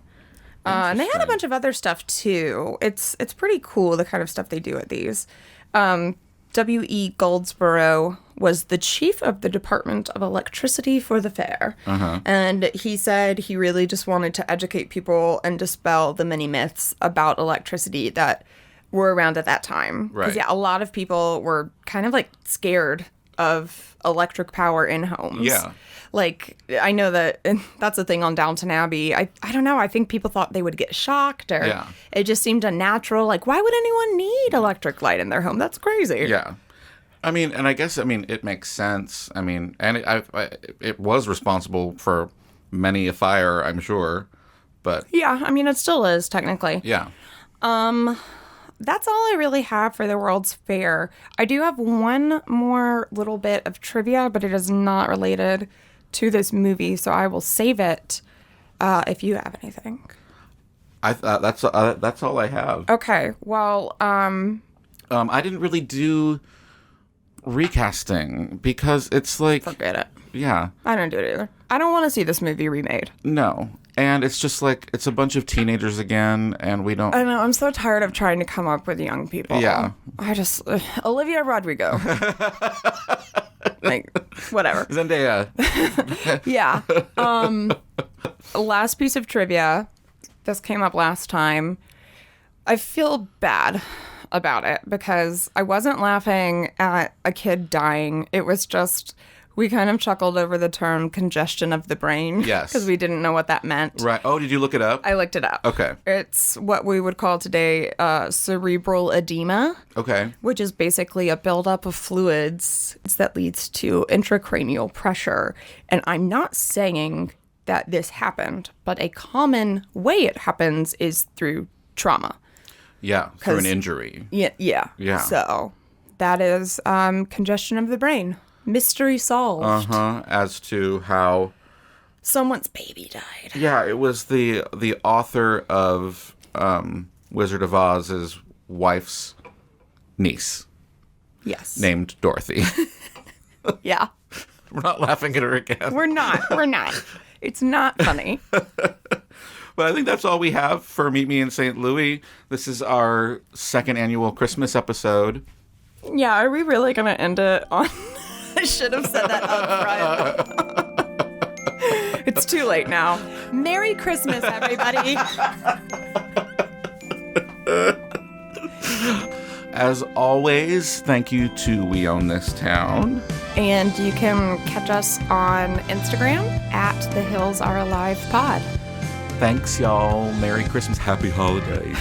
And they had a bunch of other stuff, too. It's pretty cool, the kind of stuff they do at these. W.E. Goldsboro was the chief of the Department of Electricity for the fair. Uh-huh. And he said he really just wanted to educate people and dispel the many myths about electricity that were around at that time. Right. Because, a lot of people were kind of, like, scared of electric power in homes. Yeah. Like, I know that that's a thing on Downton Abbey. I don't know. I think people thought they would get shocked, or it just seemed unnatural. Like, why would anyone need electric light in their home? That's crazy. Yeah. I mean, and I guess, it makes sense. I mean, and it was responsible for many a fire, I'm sure, but... Yeah, I mean, it still is, technically. Yeah. That's all I really have for the World's Fair. I do have one more little bit of trivia, but it is not related to this movie, so I will save it if you have anything. That's all I have. Okay. Well, I didn't really do recasting because it's like... Forget it. Yeah. I don't do it either. I don't want to see this movie remade. No. And it's just like, it's a bunch of teenagers again, and we don't... I know, I'm so tired of trying to come up with young people. Yeah. Olivia Rodrigo. Like, whatever. Zendaya. Yeah. Last piece of trivia. This came up last time. I feel bad about it because I wasn't laughing at a kid dying. It was just... We kind of chuckled over the term congestion of the brain. Yes. Because we didn't know what that meant. Right. Oh, did you look it up? I looked it up. Okay. It's what we would call today cerebral edema. Okay. Which is basically a buildup of fluids that leads to intracranial pressure. And I'm not saying that this happened, but a common way it happens is through trauma. Yeah, through an injury. Yeah. So that is congestion of the brain. Mystery solved. As to how someone's baby died. Yeah, it was the author of Wizard of Oz's wife's niece. Yes. Named Dorothy. Yeah. We're not laughing at her again. We're not. It's not funny. But I think that's all we have for Meet Me in St. Louis. This is our second annual Christmas episode. Yeah, are we really going to end it on... I should have said that up front. It's too late now. Merry Christmas, everybody. As always, thank you to We Own This Town. And you can catch us on Instagram at The Hills Are Alive Pod. Thanks, y'all. Merry Christmas. Happy holidays.